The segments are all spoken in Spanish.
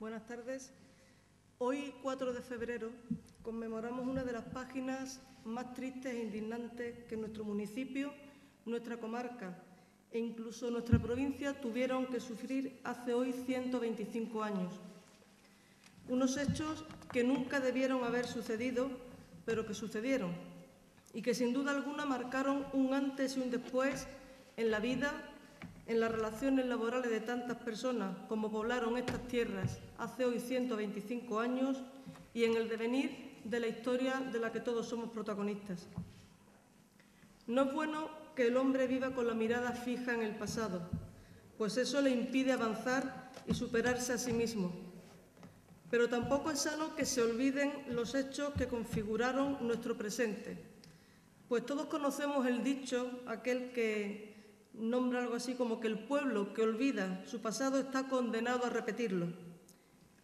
Buenas tardes. Hoy, 4 de febrero, conmemoramos una de las páginas más tristes e indignantes que nuestro municipio, nuestra comarca e incluso nuestra provincia tuvieron que sufrir hace hoy 125 años. Unos hechos que nunca debieron haber sucedido, pero que sucedieron y que sin duda alguna marcaron un antes y un después en la vida, en las relaciones laborales de tantas personas como poblaron estas tierras hace hoy 125 años y en el devenir de la historia de la que todos somos protagonistas. No es bueno que el hombre viva con la mirada fija en el pasado, pues eso le impide avanzar y superarse a sí mismo. Pero tampoco es sano que se olviden los hechos que configuraron nuestro presente, pues todos conocemos el dicho, aquel que nombra algo así como que el pueblo que olvida su pasado está condenado a repetirlo.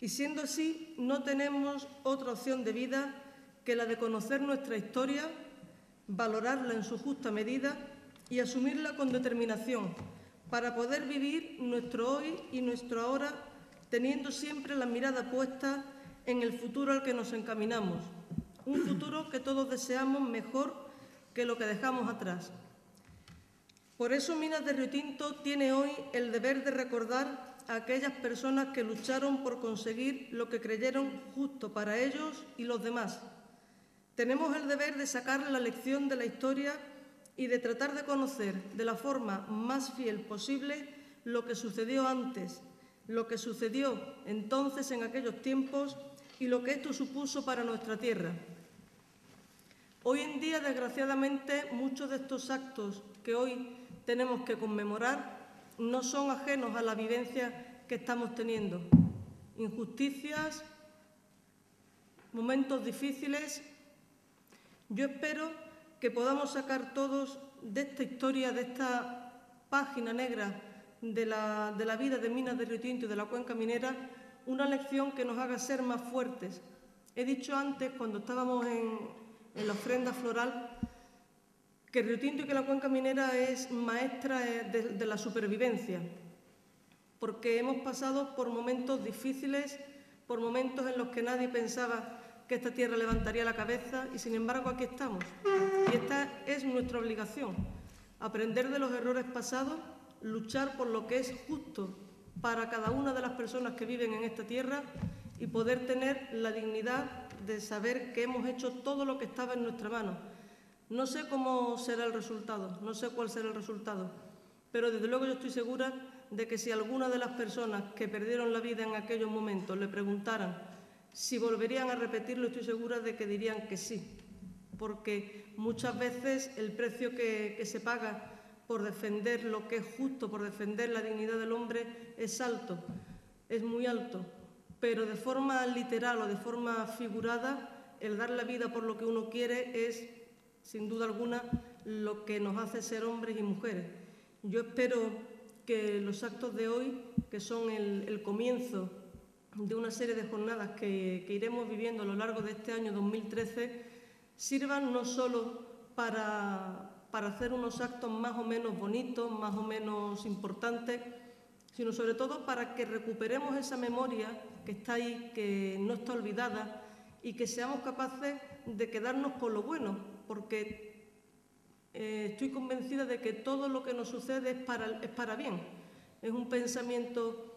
Y siendo así, no tenemos otra opción de vida que la de conocer nuestra historia, valorarla en su justa medida y asumirla con determinación para poder vivir nuestro hoy y nuestro ahora, teniendo siempre la mirada puesta en el futuro al que nos encaminamos, un futuro que todos deseamos mejor que lo que dejamos atrás. Por eso Minas de Río Tinto tiene hoy el deber de recordar a aquellas personas que lucharon por conseguir lo que creyeron justo para ellos y los demás. Tenemos el deber de sacar la lección de la historia y de tratar de conocer de la forma más fiel posible lo que sucedió antes, lo que sucedió entonces en aquellos tiempos y lo que esto supuso para nuestra tierra. Hoy en día, desgraciadamente, muchos de estos actos que hoy tenemos que conmemorar no son ajenos a la vivencia que estamos teniendo. Injusticias, momentos difíciles. Yo espero que podamos sacar todos de esta historia, de esta página negra de la vida de Minas de Río Tinto y de la cuenca minera, una lección que nos haga ser más fuertes. He dicho antes, cuando estábamos en la ofrenda floral, que Río Tinto y que la cuenca minera es maestra de la supervivencia, porque hemos pasado por momentos difíciles, por momentos en los que nadie pensaba que esta tierra levantaría la cabeza y, sin embargo, aquí estamos. Y esta es nuestra obligación, aprender de los errores pasados, luchar por lo que es justo para cada una de las personas que viven en esta tierra y poder tener la dignidad de saber que hemos hecho todo lo que estaba en nuestra mano. No sé cómo será el resultado, no sé cuál será el resultado, pero desde luego yo estoy segura de que si alguna de las personas que perdieron la vida en aquellos momentos le preguntaran si volverían a repetirlo, estoy segura de que dirían que sí, porque muchas veces el precio que se paga por defender lo que es justo, por defender la dignidad del hombre, es alto, es muy alto, pero de forma literal o de forma figurada, el dar la vida por lo que uno quiere es, sin duda alguna, lo que nos hace ser hombres y mujeres. Yo espero que los actos de hoy, que son el comienzo de una serie de jornadas que iremos viviendo a lo largo de este año 2013, sirvan no solo para hacer unos actos más o menos bonitos, más o menos importantes, sino sobre todo para que recuperemos esa memoria que está ahí, que no está olvidada, y que seamos capaces de quedarnos con lo bueno, porque estoy convencida de que todo lo que nos sucede es para bien. Es un pensamiento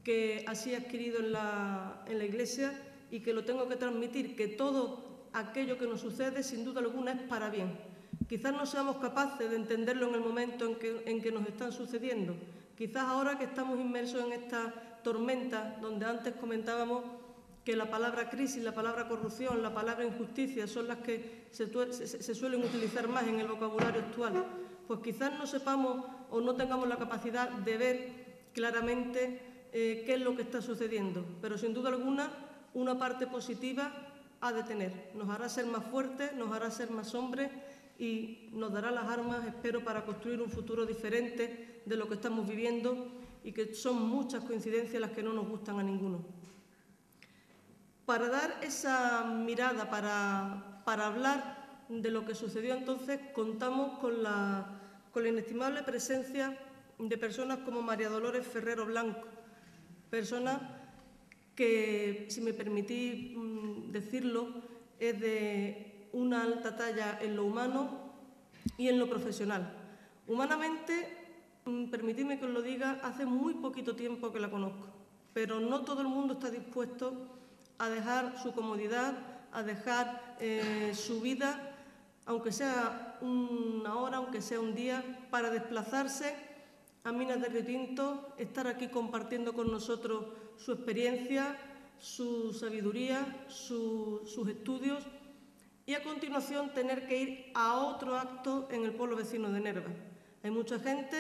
que así he adquirido en la Iglesia y que lo tengo que transmitir, que todo aquello que nos sucede, sin duda alguna, es para bien. Quizás no seamos capaces de entenderlo en el momento en que nos están sucediendo. Quizás ahora que estamos inmersos en esta tormenta, donde antes comentábamos que la palabra crisis, la palabra corrupción, la palabra injusticia son las que se suelen utilizar más en el vocabulario actual, pues quizás no sepamos o no tengamos la capacidad de ver claramente qué es lo que está sucediendo, pero sin duda alguna una parte positiva ha de tener. Nos hará ser más fuertes, nos hará ser más hombres y nos dará las armas, espero, para construir un futuro diferente de lo que estamos viviendo y que son muchas coincidencias las que no nos gustan a ninguno. Para dar esa mirada, para hablar de lo que sucedió entonces, contamos con la inestimable presencia de personas como María Dolores Ferrero Blanco, persona que, si me permitís decirlo, es de una alta talla en lo humano y en lo profesional. Humanamente, permitidme que os lo diga, hace muy poquito tiempo que la conozco, pero no todo el mundo está dispuesto a dejar su comodidad, a dejar su vida, aunque sea una hora, aunque sea un día, para desplazarse a Minas de Río Tinto, estar aquí compartiendo con nosotros su experiencia, su sabiduría, sus estudios, y a continuación tener que ir a otro acto en el pueblo vecino de Nerva. Hay mucha gente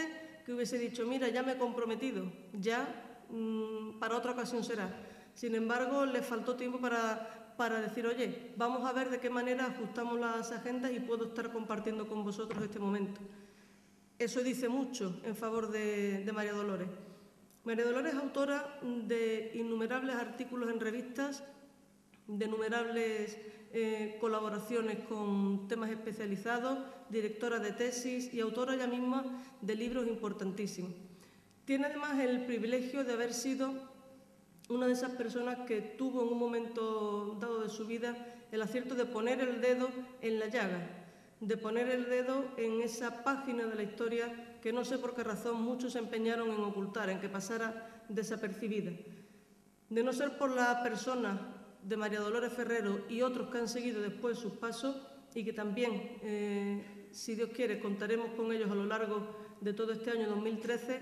que hubiese dicho, mira, ya me he comprometido, ya para otra ocasión será. Sin embargo, les faltó tiempo para decir, oye, vamos a ver de qué manera ajustamos las agendas y puedo estar compartiendo con vosotros este momento. Eso dice mucho en favor de María Dolores. María Dolores es autora de innumerables artículos en revistas, de innumerables colaboraciones con temas especializados, directora de tesis y autora ella misma de libros importantísimos. Tiene además el privilegio de haber sido una de esas personas que tuvo en un momento dado de su vida el acierto de poner el dedo en la llaga, de poner el dedo en esa página de la historia que no sé por qué razón muchos se empeñaron en ocultar, en que pasara desapercibida. De no ser por la persona de María Dolores Ferrero y otros que han seguido después sus pasos y que también, si Dios quiere, contaremos con ellos a lo largo de todo este año 2013,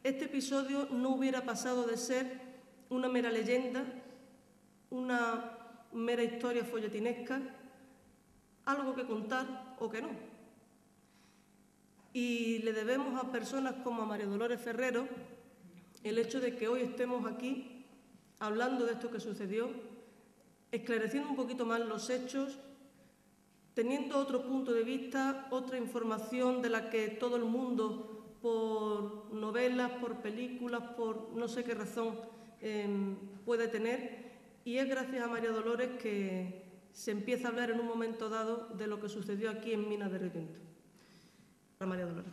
este episodio no hubiera pasado de ser una mera leyenda, una mera historia folletinesca, algo que contar o que no. Y le debemos a personas como a María Dolores Ferrero el hecho de que hoy estemos aquí hablando de esto que sucedió, esclareciendo un poquito más los hechos, teniendo otro punto de vista, otra información de la que todo el mundo, por novelas, por películas, por no sé qué razón, puede tener. Y es gracias a María Dolores que se empieza a hablar en un momento dado de lo que sucedió aquí en Minas de Río Tinto. Para María Dolores.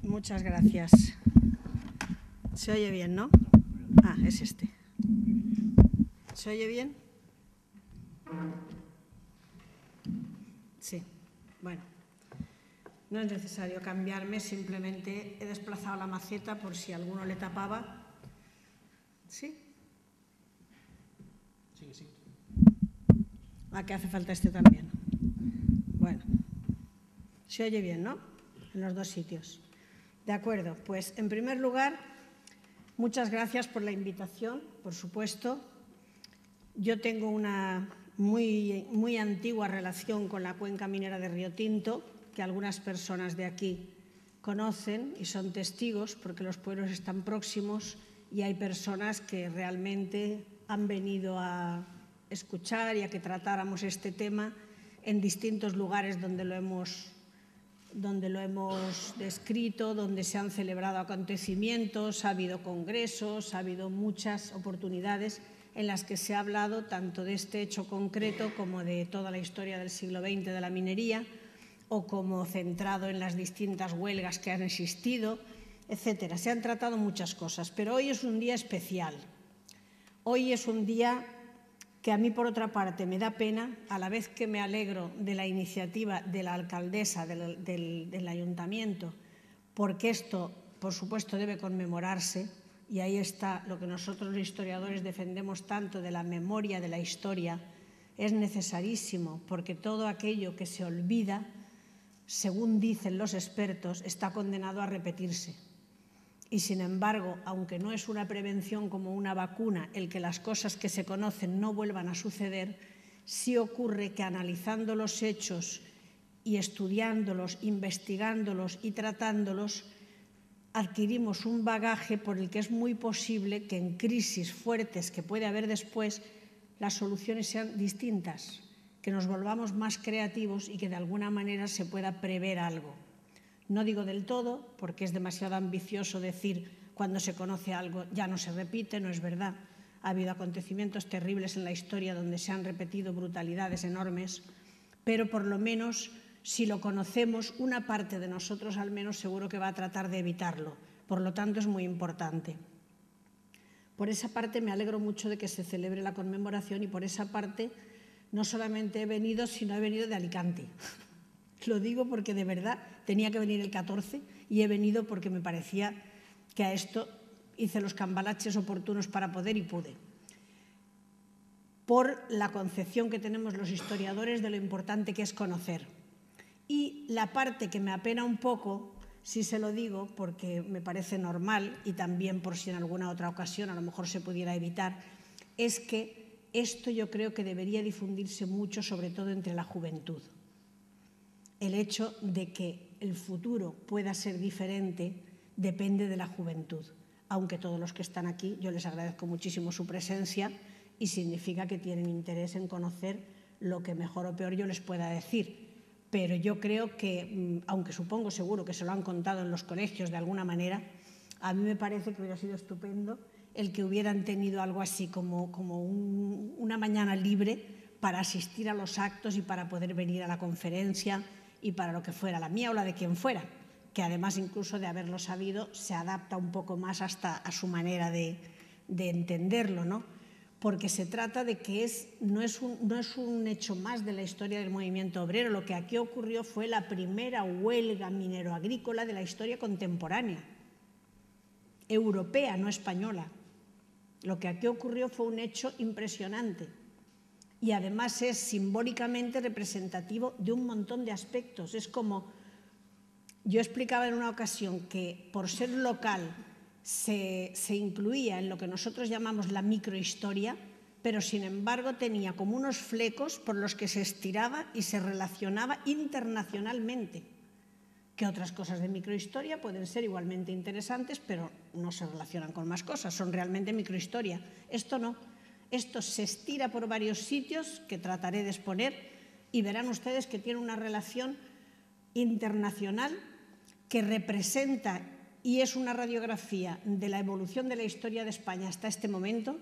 Muchas gracias. ¿Se oye bien, no? Ah, es este. ¿Se oye bien? Sí. Bueno, no es necesario cambiarme, simplemente he desplazado la maceta por si alguno le tapaba. ¿Sí? Sí, sí. ¿A qué hace falta este también? Bueno, se oye bien, ¿no? En los dos sitios. De acuerdo, pues en primer lugar, muchas gracias por la invitación, por supuesto. Yo tengo una muy antigua relación con la cuenca minera de Río Tinto, que algunas personas de aquí conocen y son testigos porque los pueblos están próximos y hay personas que realmente han venido a escuchar y a que tratáramos este tema en distintos lugares donde lo hemos descrito, donde se han celebrado acontecimientos, ha habido congresos, ha habido muchas oportunidades en las que se ha hablado tanto de este hecho concreto como de toda la historia del siglo XX de la minería, o como centrado en las distintas huelgas que han existido, etcétera. Se han tratado muchas cosas, pero hoy es un día especial. Hoy es un día que a mí, por otra parte, me da pena, a la vez que me alegro de la iniciativa de la alcaldesa del ayuntamiento, porque esto, por supuesto, debe conmemorarse, y ahí está lo que nosotros los historiadores defendemos tanto de la memoria de la historia. Es necesarísimo, porque todo aquello que se olvida, según dicen los expertos, está condenado a repetirse. Y, sin embargo, aunque no es una prevención como una vacuna el que las cosas que se conocen no vuelvan a suceder, sí ocurre que analizando los hechos y estudiándolos, investigándolos y tratándolos, adquirimos un bagaje por el que es muy posible que en crisis fuertes que puede haber después las soluciones sean distintas, que nos volvamos más creativos y que de alguna manera se pueda prever algo. No digo del todo, porque es demasiado ambicioso decir cuando se conoce algo ya no se repite, no es verdad. Ha habido acontecimientos terribles en la historia donde se han repetido brutalidades enormes, pero por lo menos si lo conocemos, una parte de nosotros al menos seguro que va a tratar de evitarlo. Por lo tanto, es muy importante. Por esa parte me alegro mucho de que se celebre la conmemoración y por esa parte no solamente he venido, sino he venido de Alicante. Lo digo porque de verdad tenía que venir el 14 y he venido porque me parecía que a esto hice los cambalaches oportunos para poder y pude. Por la concepción que tenemos los historiadores de lo importante que es conocer. Y la parte que me apena un poco, sí se lo digo porque me parece normal y también por si en alguna otra ocasión a lo mejor se pudiera evitar, es que esto yo creo que debería difundirse mucho, sobre todo entre la juventud. El hecho de que el futuro pueda ser diferente depende de la juventud. Aunque todos los que están aquí, yo les agradezco muchísimo su presencia y significa que tienen interés en conocer lo que mejor o peor yo les pueda decir. Pero yo creo que, aunque supongo seguro que se lo han contado en los colegios de alguna manera, a mí me parece que hubiera sido estupendo el que hubieran tenido algo así como una mañana libre para asistir a los actos y para poder venir a la conferencia y para lo que fuera, la mía o la de quien fuera, que además incluso de haberlo sabido se adapta un poco más hasta a su manera de entenderlo, ¿no? Porque se trata de que no es un hecho más de la historia del movimiento obrero. Lo que aquí ocurrió fue la primera huelga minero-agrícola de la historia contemporánea, europea, no española. Lo que aquí ocurrió fue un hecho impresionante y además es simbólicamente representativo de un montón de aspectos. Es como, yo explicaba en una ocasión que por ser local se incluía en lo que nosotros llamamos la microhistoria, pero sin embargo tenía como unos flecos por los que se estiraba y se relacionaba internacionalmente, que otras cosas de microhistoria pueden ser igualmente interesantes, pero no se relacionan con más cosas, son realmente microhistoria. Esto no, esto se estira por varios sitios que trataré de exponer y verán ustedes que tiene una relación internacional que representa y es una radiografía de la evolución de la historia de España hasta este momento,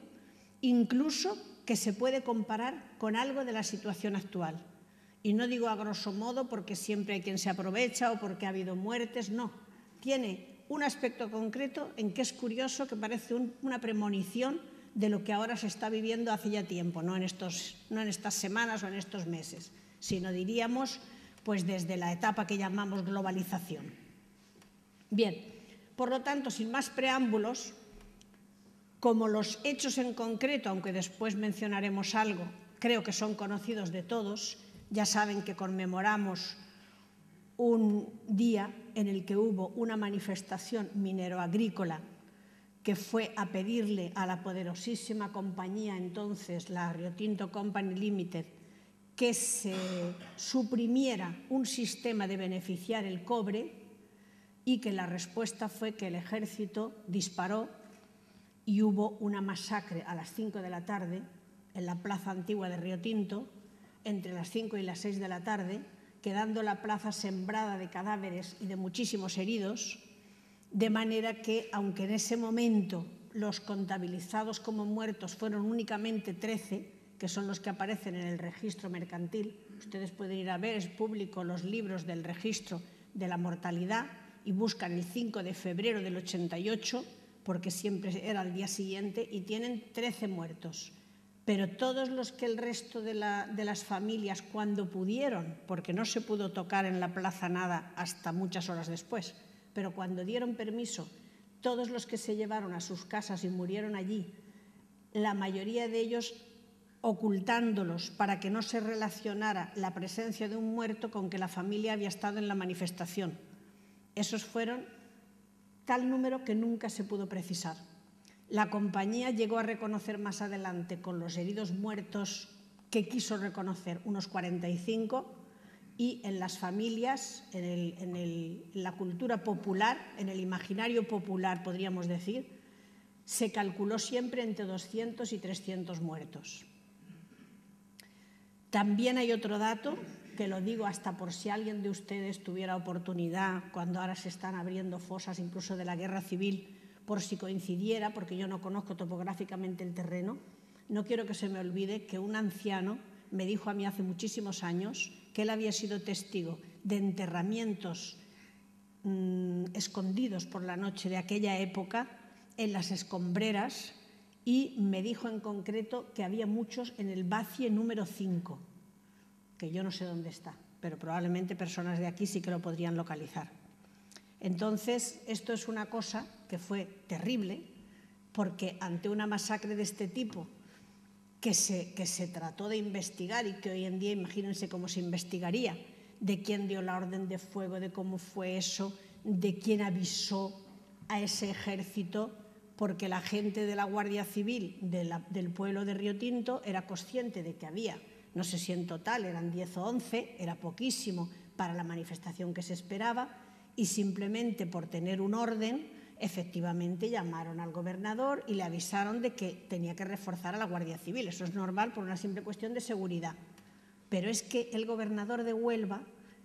incluso que se puede comparar con algo de la situación actual. Y no digo a grosso modo porque siempre hay quien se aprovecha o porque ha habido muertes, no. Tiene un aspecto concreto en que es curioso, que parece una premonición de lo que ahora se está viviendo hace ya tiempo, no en estas semanas o en estos meses, sino diríamos pues desde la etapa que llamamos globalización. Bien. Por lo tanto, sin más preámbulos, como los hechos en concreto, aunque después mencionaremos algo, creo que son conocidos de todos, ya saben que conmemoramos un día en el que hubo una manifestación minero-agrícola que fue a pedirle a la poderosísima compañía entonces, la Rio Tinto Company Limited, que se suprimiera un sistema de beneficiar el cobre y que la respuesta fue que el ejército disparó y hubo una masacre a las 5 de la tarde en la plaza antigua de Rio Tinto, entre las 5 y las 6 de la tarde, quedando la plaza sembrada de cadáveres y de muchísimos heridos, de manera que, aunque en ese momento los contabilizados como muertos fueron únicamente 13, que son los que aparecen en el registro mercantil, ustedes pueden ir a ver, es público, los libros del registro de la mortalidad, y buscan el 5 de febrero del 88, porque siempre era el día siguiente, y tienen 13 muertos. Pero todos los que el resto de las familias, cuando pudieron, porque no se pudo tocar en la plaza nada hasta muchas horas después, pero cuando dieron permiso, todos los que se llevaron a sus casas y murieron allí, la mayoría de ellos ocultándolos para que no se relacionara la presencia de un muerto con que la familia había estado en la manifestación. Esos fueron tal número que nunca se pudo precisar. La compañía llegó a reconocer más adelante con los heridos muertos que quiso reconocer unos 45 y en las familias, en la cultura popular, en el imaginario popular podríamos decir, se calculó siempre entre 200 y 300 muertos. También hay otro dato, que lo digo hasta por si alguien de ustedes tuviera oportunidad, cuando ahora se están abriendo fosas incluso de la guerra civil, por si coincidiera, porque yo no conozco topográficamente el terreno, no quiero que se me olvide que un anciano me dijo a mí hace muchísimos años que él había sido testigo de enterramientos escondidos por la noche de aquella época en las escombreras, y me dijo en concreto que había muchos en el Bacie número 5, que yo no sé dónde está, pero probablemente personas de aquí sí que lo podrían localizar. Entonces, esto es una cosa que fue terrible, porque ante una masacre de este tipo que se trató de investigar, y que hoy en día imagínense cómo se investigaría, de quién dio la orden de fuego, de cómo fue eso, de quién avisó a ese ejército, porque la gente de la Guardia Civil del pueblo de Río Tinto era consciente de que había, no sé si en total eran 10 o 11, era poquísimo para la manifestación que se esperaba, y simplemente por tener un orden, efectivamente llamaron al gobernador y le avisaron de que tenía que reforzar a la Guardia Civil. Eso es normal por una simple cuestión de seguridad. Pero es que el gobernador de Huelva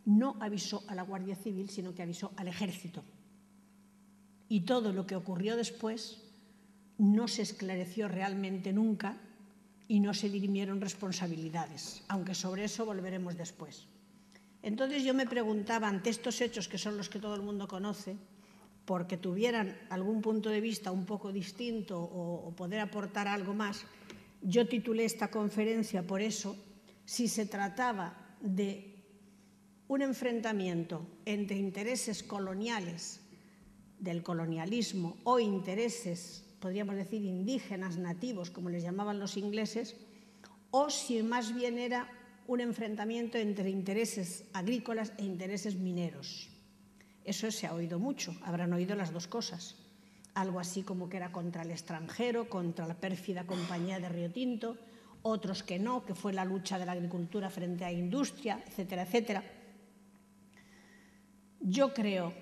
no avisó a la Guardia Civil, sino que avisó al ejército. Y todo lo que ocurrió después no se esclareció realmente nunca y no se dirimieron responsabilidades, aunque sobre eso volveremos después. Entonces yo me preguntaba, ante estos hechos que son los que todo el mundo conoce, porque tuvieran algún punto de vista un poco distinto o poder aportar algo más, yo titulé esta conferencia por eso, si se trataba de un enfrentamiento entre intereses coloniales del colonialismo o intereses, podríamos decir, indígenas, nativos, como les llamaban los ingleses, o si más bien era un enfrentamiento entre intereses agrícolas e intereses mineros. Eso se ha oído mucho, habrán oído las dos cosas. Algo así como que era contra el extranjero, contra la pérfida compañía de Río Tinto, otros que no, que fue la lucha de la agricultura frente a la industria, etcétera, etcétera. Yo creo,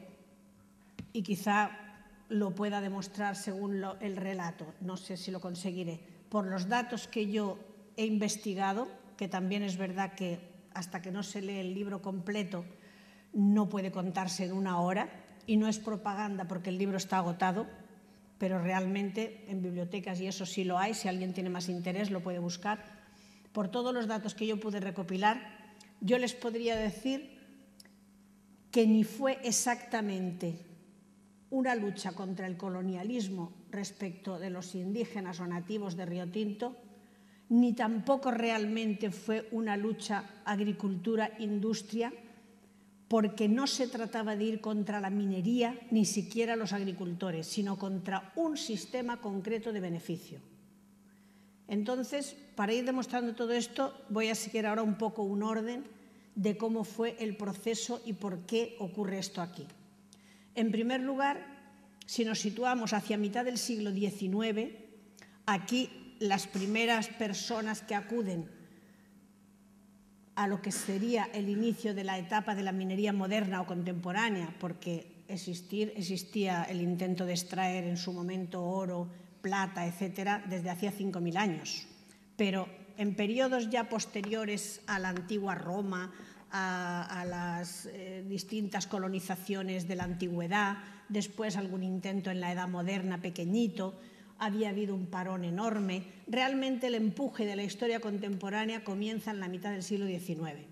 y quizá lo pueda demostrar según el relato, no sé si lo conseguiré, por los datos que yo he investigado, que también es verdad que hasta que no se lee el libro completo no puede contarse en una hora, y no es propaganda porque el libro está agotado, pero realmente en bibliotecas y eso sí lo hay, si alguien tiene más interés lo puede buscar. Por todos los datos que yo pude recopilar, yo les podría decir que ni fue exactamente una lucha contra el colonialismo respecto de los indígenas o nativos de Río Tinto, ni tampoco realmente fue una lucha agricultura-industria, porque no se trataba de ir contra la minería, ni siquiera los agricultores, sino contra un sistema concreto de beneficio. Entonces, para ir demostrando todo esto, voy a seguir ahora un poco un orden de cómo fue el proceso y por qué ocurre esto aquí. En primer lugar, si nos situamos hacia mitad del siglo XIX, aquí las primeras personas que acuden a lo que sería el inicio de la etapa de la minería moderna o contemporánea, porque existía el intento de extraer en su momento oro, plata, etcétera, desde hacía 5.000 años. Pero en periodos ya posteriores a la antigua Roma, a las distintas colonizaciones de la antigüedad, después algún intento en la edad moderna pequeñito, había habido un parón enorme. Realmente el empuje de la historia contemporánea comienza en la mitad del siglo XIX,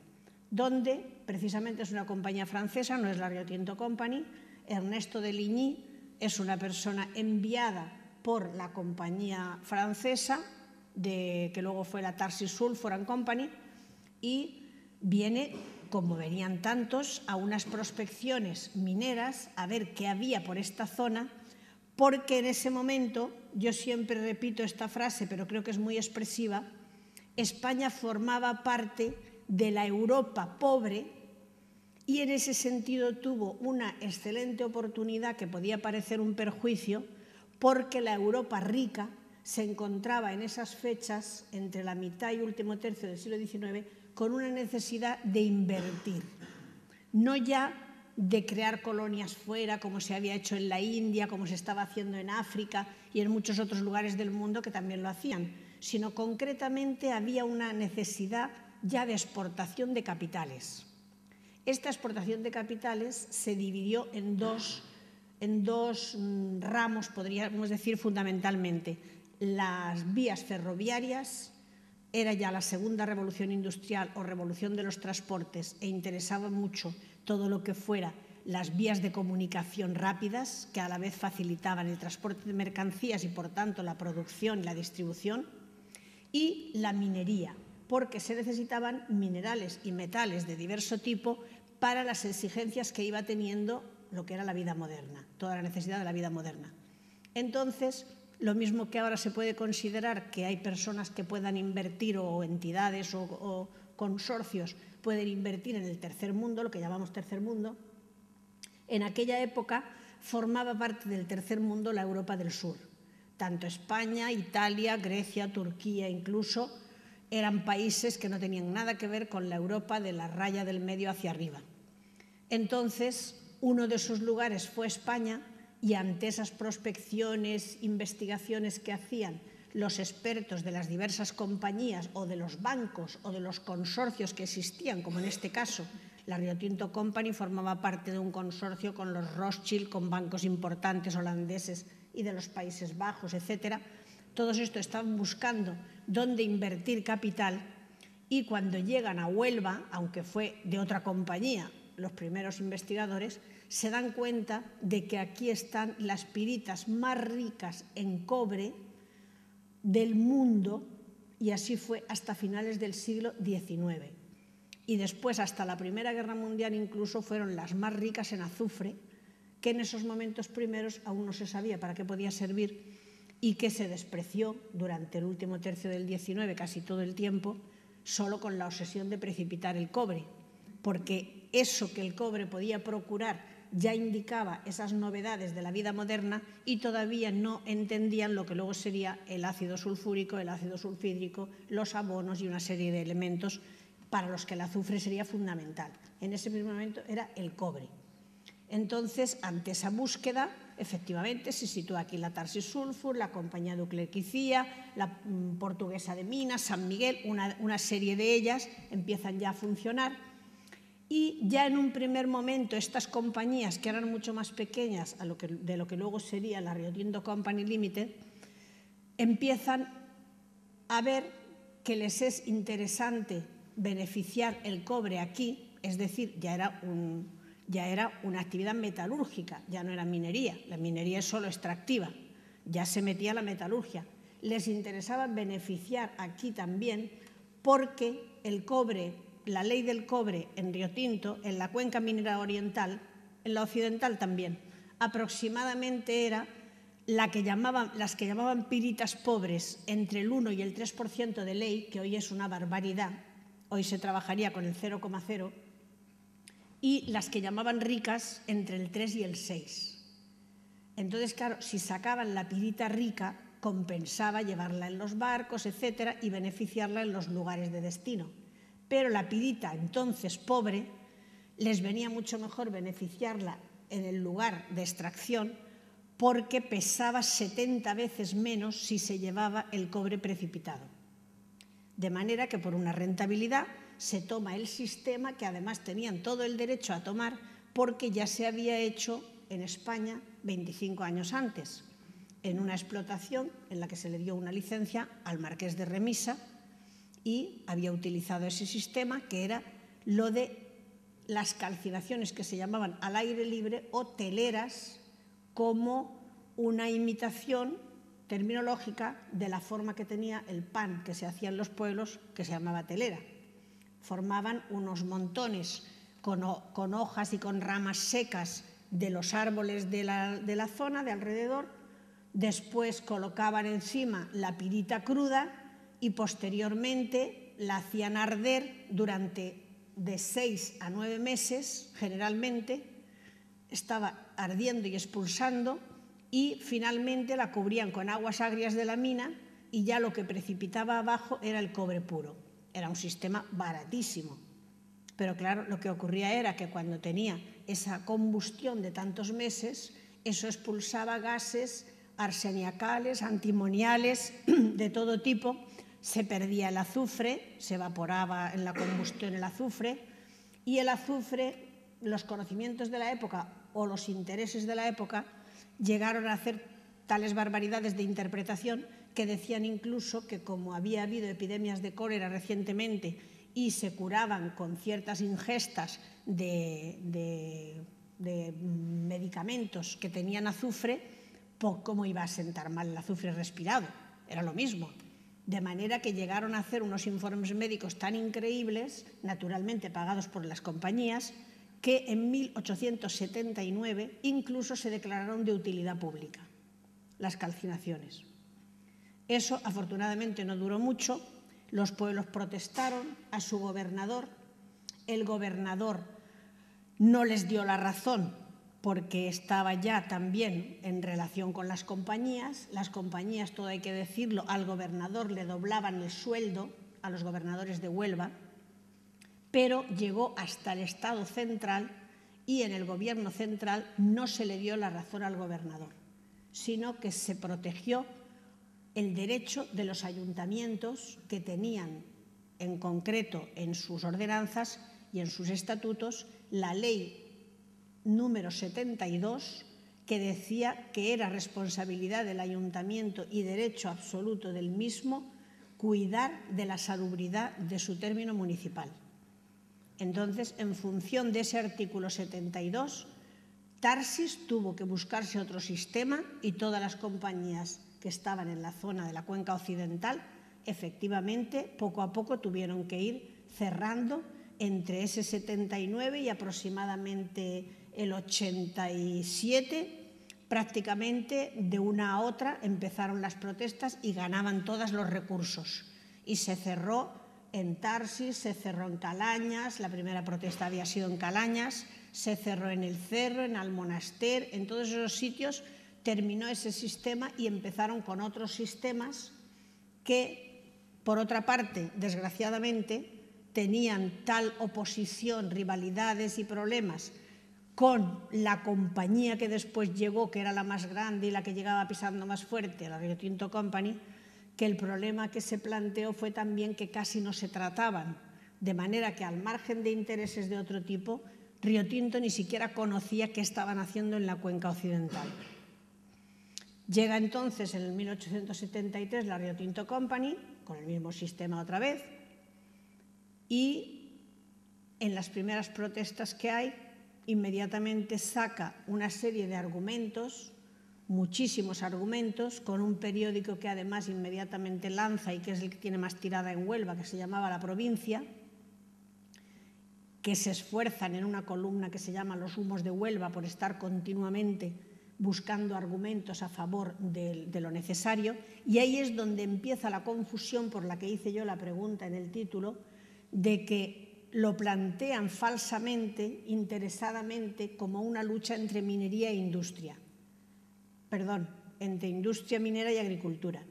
donde precisamente es una compañía francesa, no es la Rio Tinto Company. Ernesto de Ligny es una persona enviada por la compañía francesa, que luego fue la Tarsis Sulphur and Company, y viene, como venían tantos, a unas prospecciones mineras a ver qué había por esta zona, porque en ese momento, yo siempre repito esta frase, pero creo que es muy expresiva, España formaba parte de la Europa pobre y en ese sentido tuvo una excelente oportunidad que podía parecer un perjuicio, porque la Europa rica se encontraba en esas fechas, entre la mitad y último tercio del siglo XIX, con una necesidad de invertir, no ya de crear colonias fuera, como se había hecho en la India, como se estaba haciendo en África y en muchos otros lugares del mundo que también lo hacían, sino concretamente había una necesidad ya de exportación de capitales. Esta exportación de capitales se dividió en dos ramos, podríamos decir fundamentalmente, las vías ferroviarias, era ya la segunda revolución industrial o revolución de los transportes e interesaba mucho todo lo que fuera las vías de comunicación rápidas, que a la vez facilitaban el transporte de mercancías y, por tanto, la producción y la distribución, y la minería, porque se necesitaban minerales y metales de diverso tipo para las exigencias que iba teniendo lo que era la vida moderna, toda la necesidad de la vida moderna. Entonces, lo mismo que ahora se puede considerar que hay personas que puedan invertir o entidades o consorcios pueden invertir en el tercer mundo, lo que llamamos tercer mundo, en aquella época formaba parte del tercer mundo la Europa del Sur. Tanto España, Italia, Grecia, Turquía incluso eran países que no tenían nada que ver con la Europa de la raya del medio hacia arriba. Entonces, uno de esos lugares fue España, y ante esas prospecciones, investigaciones que hacían los expertos de las diversas compañías o de los bancos o de los consorcios que existían, como en este caso la Rio Tinto Company formaba parte de un consorcio con los Rothschild, con bancos importantes holandeses y de los Países Bajos, etcétera. Todos estos estaban buscando dónde invertir capital, y cuando llegan a Huelva, aunque fue de otra compañía los primeros investigadores, se dan cuenta de que aquí están las piritas más ricas en cobre del mundo, y así fue hasta finales del siglo XIX. Y después, hasta la Primera Guerra Mundial, incluso fueron las más ricas en azufre, que en esos momentos primeros aún no se sabía para qué podía servir y que se despreció durante el último tercio del XIX, casi todo el tiempo, solo con la obsesión de precipitar el cobre, porque eso que el cobre podía procurar ya indicaba esas novedades de la vida moderna, y todavía no entendían lo que luego sería el ácido sulfúrico, el ácido sulfídrico, los abonos y una serie de elementos para los que el azufre sería fundamental. En ese mismo momento era el cobre. Entonces, ante esa búsqueda, efectivamente, se sitúa aquí la Tarsis Sulfur, la compañía de Uclequicía, la portuguesa de Minas, San Miguel, una serie de ellas empiezan ya a funcionar. Y ya en un primer momento estas compañías, que eran mucho más pequeñas de lo que luego sería la Rio Tinto Company Limited, empiezan a ver que les es interesante beneficiar el cobre aquí, es decir, ya era una actividad metalúrgica, ya no era minería, la minería es solo extractiva, ya se metía la metalurgia. Les interesaba beneficiar aquí también, porque el cobre, la ley del cobre en Rio Tinto, en la cuenca minera oriental, en la occidental también, aproximadamente era las que llamaban piritas pobres, entre el 1 y el 3% de ley, que hoy es una barbaridad, hoy se trabajaría con el 0,0, y las que llamaban ricas entre el 3 y el 6. Entonces, claro, si sacaban la pirita rica, compensaba llevarla en los barcos, etcétera, y beneficiarla en los lugares de destino. Pero la pirita, entonces pobre, les venía mucho mejor beneficiarla en el lugar de extracción, porque pesaba 70 veces menos si se llevaba el cobre precipitado. De manera que por una rentabilidad se toma el sistema que además tenían todo el derecho a tomar, porque ya se había hecho en España 25 años antes, en una explotación en la que se le dio una licencia al marqués de Remisa, y había utilizado ese sistema, que era lo de las calcinaciones que se llamaban al aire libre o teleras, como una imitación terminológica de la forma que tenía el pan que se hacía en los pueblos, que se llamaba telera. Formaban unos montones con hojas y con ramas secas de los árboles de la zona de alrededor, después colocaban encima la pirita cruda y posteriormente la hacían arder durante de 6 a 9 meses, generalmente, estaba ardiendo y expulsando, y finalmente la cubrían con aguas agrias de la mina, y ya lo que precipitaba abajo era el cobre puro. Era un sistema baratísimo. Pero claro, lo que ocurría era que cuando tenía esa combustión de tantos meses, eso expulsaba gases arseniacales, antimoniales, de todo tipo. Se perdía el azufre, se evaporaba en la combustión el azufre, y el azufre, los conocimientos de la época o los intereses de la época llegaron a hacer tales barbaridades de interpretación que decían incluso que como había habido epidemias de cólera recientemente y se curaban con ciertas ingestas de medicamentos que tenían azufre, pues cómo iba a sentar mal el azufre respirado, era lo mismo. De manera que llegaron a hacer unos informes médicos tan increíbles, naturalmente pagados por las compañías, que en 1879 incluso se declararon de utilidad pública las calcinaciones. Eso afortunadamente no duró mucho, los pueblos protestaron a su gobernador, el gobernador no les dio la razón porque estaba ya también en relación con las compañías, todo hay que decirlo, al gobernador le doblaban el sueldo, a los gobernadores de Huelva, pero llegó hasta el Estado central y en el gobierno central no se le dio la razón al gobernador, sino que se protegió el derecho de los ayuntamientos que tenían en concreto en sus ordenanzas y en sus estatutos la ley número 72, que decía que era responsabilidad del ayuntamiento y derecho absoluto del mismo cuidar de la salubridad de su término municipal. Entonces, en función de ese artículo 72, Tarsis tuvo que buscarse otro sistema y todas las compañías que estaban en la zona de la cuenca occidental, efectivamente, poco a poco tuvieron que ir cerrando entre ese 79 y aproximadamente el 87, prácticamente de una a otra empezaron las protestas y ganaban todos los recursos. Y se cerró en Tarsis, se cerró en Calañas, la primera protesta había sido en Calañas, se cerró en El Cerro, en Almonaster, en todos esos sitios terminó ese sistema y empezaron con otros sistemas que, por otra parte, desgraciadamente, tenían tal oposición, rivalidades y problemas con la compañía que después llegó, que era la más grande y la que llegaba pisando más fuerte, la Rio Tinto Company, que el problema que se planteó fue también que casi no se trataban, de manera que al margen de intereses de otro tipo, Rio Tinto ni siquiera conocía qué estaban haciendo en la cuenca occidental. Llega entonces en el 1873 la Rio Tinto Company, con el mismo sistema otra vez, y en las primeras protestas que hay, inmediatamente saca una serie de argumentos, muchísimos argumentos, con un periódico que además inmediatamente lanza y que es el que tiene más tirada en Huelva, que se llamaba La Provincia, que se esfuerzan en una columna que se llama Los humos de Huelva por estar continuamente buscando argumentos a favor de lo necesario, y ahí es donde empieza la confusión por la que hice yo la pregunta en el título, de que lo plantean falsamente, interesadamente, como una lucha entre minería e industria. Perdón, entre industria minera y agricultura.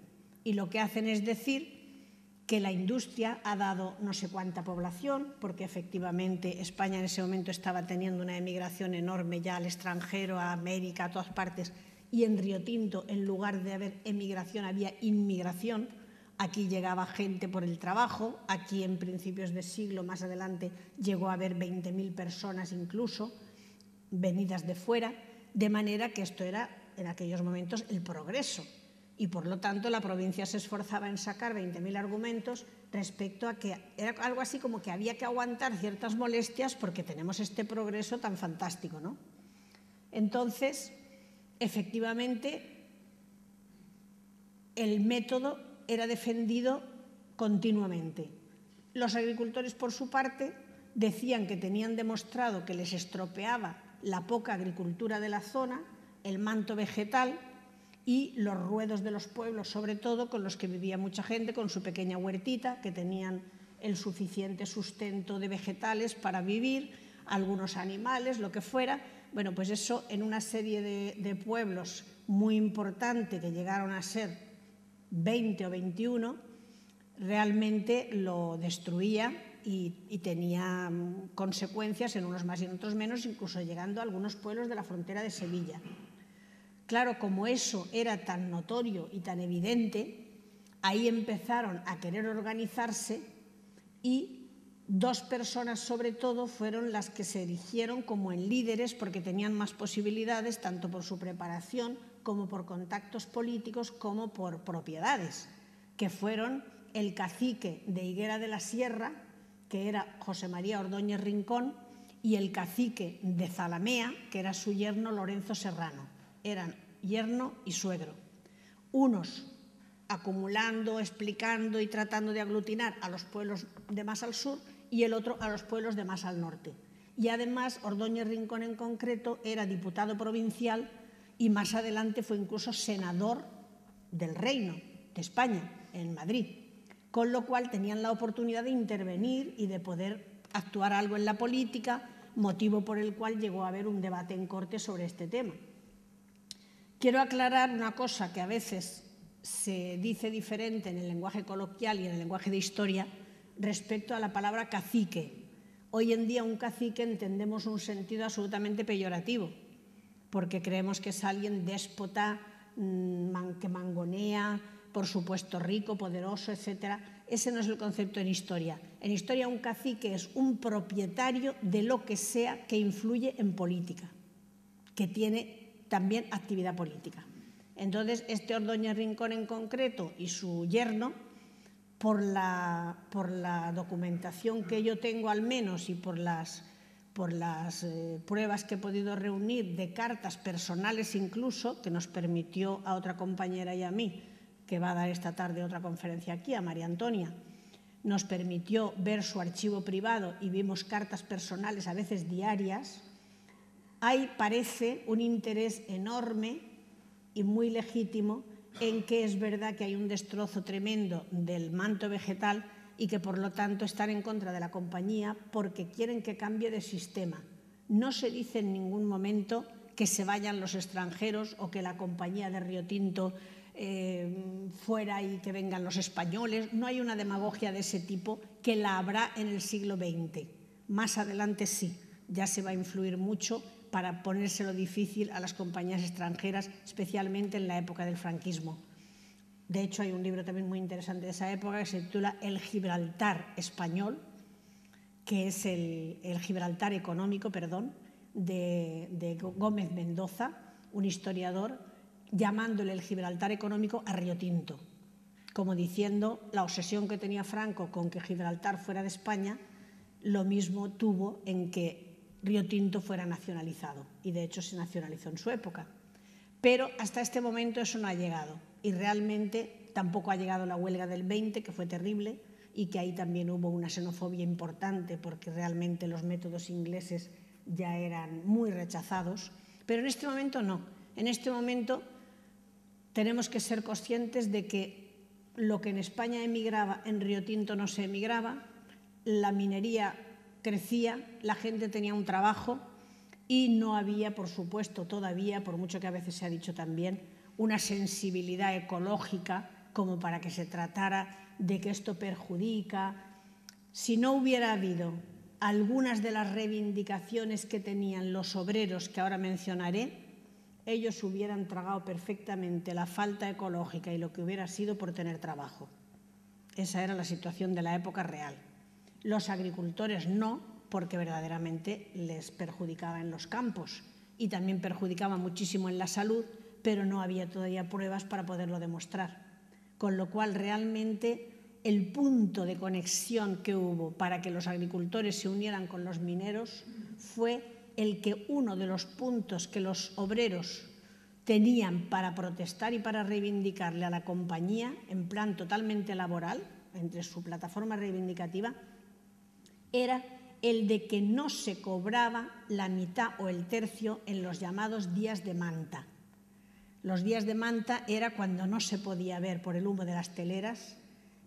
Y lo que hacen es decir que la industria ha dado no sé cuánta población, porque efectivamente España en ese momento estaba teniendo una emigración enorme ya al extranjero, a América, a todas partes, y en Rio Tinto, en lugar de haber emigración, había inmigración. Aquí llegaba gente por el trabajo, aquí en principios de siglo, más adelante, llegó a haber 20.000 personas incluso, venidas de fuera, de manera que esto era en aquellos momentos el progreso. Y por lo tanto la provincia se esforzaba en sacar 20.000 argumentos respecto a que era algo así como que había que aguantar ciertas molestias porque tenemos este progreso tan fantástico, ¿no? Entonces, efectivamente, el método era defendido continuamente. Los agricultores, por su parte, decían que tenían demostrado que les estropeaba la poca agricultura de la zona, el manto vegetal y los ruedos de los pueblos, sobre todo, con los que vivía mucha gente, con su pequeña huertita, que tenían el suficiente sustento de vegetales para vivir, algunos animales, lo que fuera. Bueno, pues eso en una serie de pueblos muy importante, que llegaron a ser 20 o 21, realmente lo destruía y tenía consecuencias en unos más y en otros menos, incluso llegando a algunos pueblos de la frontera de Sevilla. Claro, como eso era tan notorio y tan evidente, ahí empezaron a querer organizarse y dos personas sobre todo fueron las que se erigieron como en líderes porque tenían más posibilidades, tanto por su preparación como por contactos políticos, como por propiedades, que fueron el cacique de Higuera de la Sierra, que era José María Ordóñez Rincón, y el cacique de Zalamea, que era su yerno Lorenzo Serrano. Eran yerno y suegro. Unos acumulando, explicando y tratando de aglutinar a los pueblos de más al sur y el otro a los pueblos de más al norte. Y además, Ordóñez Rincón en concreto era diputado provincial y más adelante fue incluso senador del Reino de España, en Madrid, con lo cual tenían la oportunidad de intervenir y de poder actuar algo en la política, motivo por el cual llegó a haber un debate en Cortes sobre este tema. Quiero aclarar una cosa que a veces se dice diferente en el lenguaje coloquial y en el lenguaje de historia respecto a la palabra cacique. Hoy en día un cacique entendemos un sentido absolutamente peyorativo, porque creemos que es alguien déspota, que mangonea, por supuesto rico, poderoso, etc. Ese no es el concepto en historia. En historia un cacique es un propietario de lo que sea que influye en política, que tiene también actividad política. Entonces, este Ordóñez Rincón en concreto y su yerno, por la documentación que yo tengo al menos y por las pruebas que he podido reunir de cartas personales incluso, que nos permitió a otra compañera y a mí, que va a dar esta tarde otra conferencia aquí, a María Antonia, nos permitió ver su archivo privado y vimos cartas personales, a veces diarias. Ahí parece un interés enorme y muy legítimo en que es verdad que hay un destrozo tremendo del manto vegetal y que por lo tanto están en contra de la compañía porque quieren que cambie de sistema. No se dice en ningún momento que se vayan los extranjeros o que la compañía de Río Tinto fuera y que vengan los españoles. No hay una demagogia de ese tipo, que la habrá en el siglo XX. Más adelante sí, ya se va a influir mucho para ponérselo difícil a las compañías extranjeras, especialmente en la época del franquismo. De hecho, hay un libro también muy interesante de esa época que se titula El Gibraltar español, que es el Gibraltar económico, perdón, de Gómez Mendoza, un historiador, llamándole el Gibraltar económico a Río Tinto, como diciendo la obsesión que tenía Franco con que Gibraltar fuera de España, lo mismo tuvo en que Río Tinto fuera nacionalizado, y de hecho se nacionalizó en su época. Pero hasta este momento eso no ha llegado, y realmente tampoco ha llegado la huelga del 20, que fue terrible, y que ahí también hubo una xenofobia importante porque realmente los métodos ingleses ya eran muy rechazados. Pero en este momento no. En este momento tenemos que ser conscientes de que lo que en España emigraba, en Río Tinto no se emigraba, la minería crecía, la gente tenía un trabajo y no había, por supuesto, todavía, por mucho que a veces se ha dicho también, una sensibilidad ecológica como para que se tratara de que esto perjudica. Si no hubiera habido algunas de las reivindicaciones que tenían los obreros que ahora mencionaré, ellos hubieran tragado perfectamente la falta ecológica y lo que hubiera sido por tener trabajo. Esa era la situación de la época real. Los agricultores no, porque verdaderamente les perjudicaba en los campos y también perjudicaba muchísimo en la salud, pero no había todavía pruebas para poderlo demostrar. Con lo cual, realmente, el punto de conexión que hubo para que los agricultores se unieran con los mineros fue el que uno de los puntos que los obreros tenían para protestar y para reivindicarle a la compañía, en plan totalmente laboral, entre su plataforma reivindicativa, era el de que no se cobraba la mitad o el tercio en los llamados días de manta. Los días de manta era cuando no se podía ver por el humo de las teleras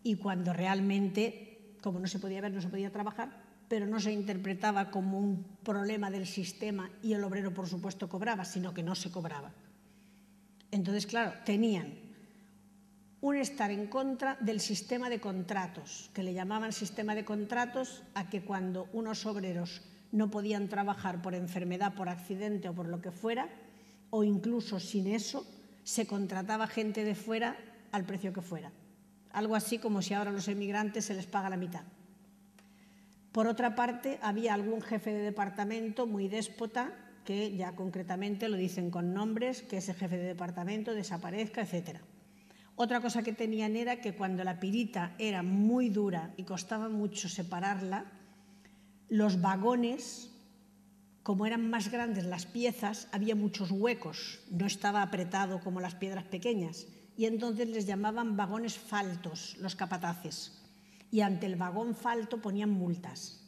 y cuando realmente, como no se podía ver, no se podía trabajar, pero no se interpretaba como un problema del sistema y el obrero, por supuesto, cobraba, sino que no se cobraba. Entonces, claro, tenían un estar en contra del sistema de contratos, que le llamaban sistema de contratos a que cuando unos obreros no podían trabajar por enfermedad, por accidente o por lo que fuera, o incluso sin eso, se contrataba gente de fuera al precio que fuera. Algo así como si ahora a los emigrantes se les paga la mitad. Por otra parte, había algún jefe de departamento muy déspota que ya concretamente lo dicen con nombres, que ese jefe de departamento desaparezca, etc. Otra cosa que tenían era que cuando la pirita era muy dura y costaba mucho separarla, los vagones, como eran más grandes las piezas, había muchos huecos, no estaba apretado como las piedras pequeñas, y entonces les llamaban vagones faltos, los capataces, y ante el vagón falto ponían multas.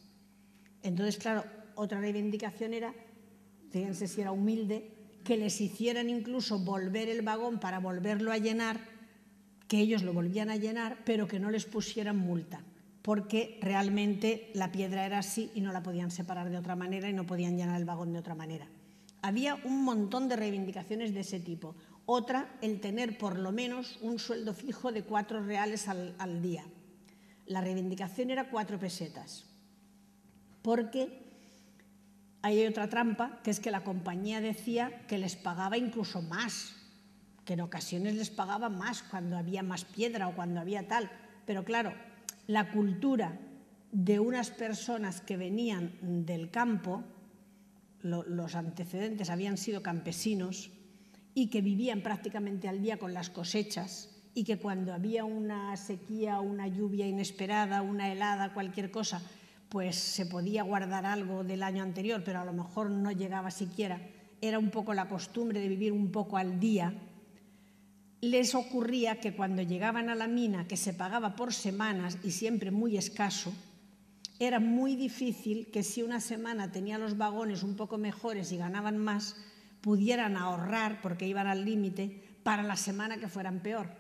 Entonces, claro, otra reivindicación era, fíjense si era humilde, que les hicieran incluso volver el vagón para volverlo a llenar, que ellos lo volvían a llenar, pero que no les pusieran multa, porque realmente la piedra era así y no la podían separar de otra manera y no podían llenar el vagón de otra manera. Había un montón de reivindicaciones de ese tipo. Otra, el tener por lo menos un sueldo fijo de 4 reales al día. La reivindicación era 4 pesetas, porque hay otra trampa, que es que la compañía decía que les pagaba incluso más, que en ocasiones les pagaba más cuando había más piedra o cuando había tal. Pero claro, la cultura de unas personas que venían del campo, los antecedentes habían sido campesinos y que vivían prácticamente al día con las cosechas, y que cuando había una sequía, una lluvia inesperada, una helada, cualquier cosa, pues se podía guardar algo del año anterior, pero a lo mejor no llegaba siquiera. Era un poco la costumbre de vivir un poco al día. Les ocurría que cuando llegaban a la mina, que se pagaba por semanas y siempre muy escaso, era muy difícil que si una semana tenía los vagones un poco mejores y ganaban más, pudieran ahorrar, porque iban al límite, para la semana que fueran peor.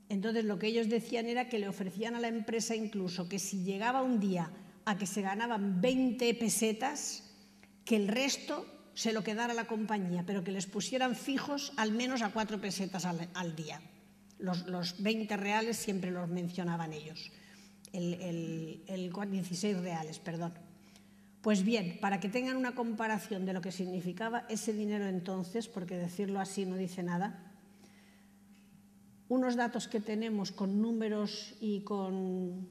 Entonces lo que ellos decían era que le ofrecían a la empresa incluso que si llegaba un día a que se ganaban 20 pesetas, que el resto se lo quedara la compañía, pero que les pusieran fijos al menos a 4 pesetas al día. Los 20 reales siempre los mencionaban ellos, 16 reales, perdón. Pues bien, para que tengan una comparación de lo que significaba ese dinero entonces, porque decirlo así no dice nada, unos datos que tenemos con números y con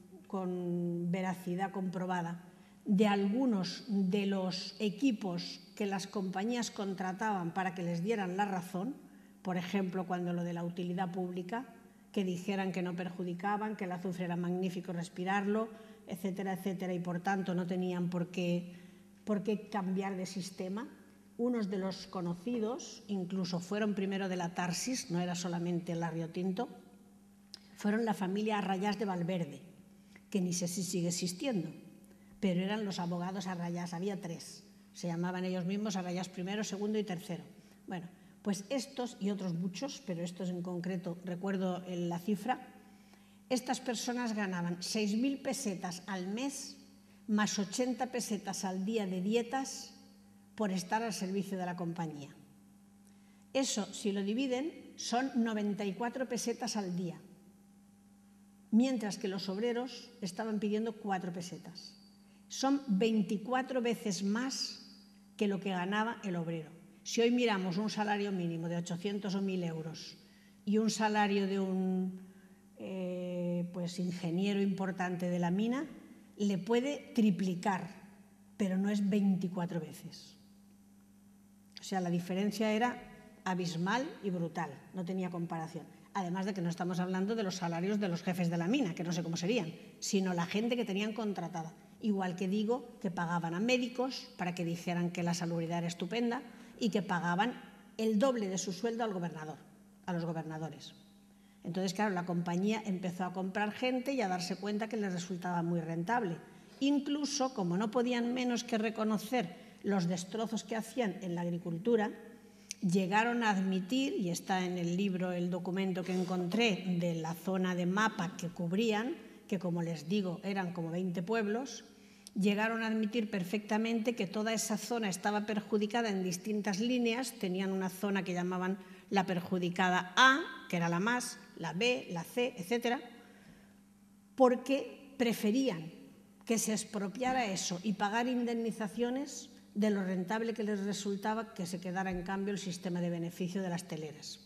veracidad comprobada de algunos de los equipos que las compañías contrataban para que les dieran la razón, por ejemplo, cuando lo de la utilidad pública, que dijeran que no perjudicaban, que el azufre era magnífico respirarlo, etcétera, etcétera, y por tanto no tenían por qué cambiar de sistema. Unos de los conocidos, incluso fueron primero de la Tarsis, no era solamente la Río Tinto, fueron la familia Arrayás de Valverde, que ni sé si sigue existiendo, pero eran los abogados Arrayás, había 3, se llamaban ellos mismos Arrayás I, segundo y tercero. Bueno, pues estos y otros muchos, pero estos en concreto recuerdo la cifra, estas personas ganaban 6.000 pesetas al mes más 80 pesetas al día de dietas por estar al servicio de la compañía. Eso, si lo dividen, son 94 pesetas al día, mientras que los obreros estaban pidiendo 4 pesetas. Son 24 veces más que lo que ganaba el obrero. Si hoy miramos un salario mínimo de 800 o 1.000 euros y un salario de un ingeniero importante de la mina, le puede triplicar, pero no es 24 veces. O sea, la diferencia era abismal y brutal, no tenía comparación. Además de que no estamos hablando de los salarios de los jefes de la mina, que no sé cómo serían, sino la gente que tenían contratada. Igual que digo que pagaban a médicos para que dijeran que la salubridad era estupenda y que pagaban el doble de su sueldo al gobernador, a los gobernadores. Entonces, claro, la compañía empezó a comprar gente y a darse cuenta que les resultaba muy rentable. Incluso, como no podían menos que reconocer los destrozos que hacían en la agricultura, llegaron a admitir, y está en el libro el documento que encontré de la zona de mapa que cubrían, que como les digo eran como 20 pueblos, llegaron a admitir perfectamente que toda esa zona estaba perjudicada en distintas líneas. Tenían una zona que llamaban la perjudicada A, que era la más, la B, la C, etcétera, porque preferían que se expropiara eso y pagar indemnizaciones de lo rentable que les resultaba que se quedara en cambio el sistema de beneficio de las teleras.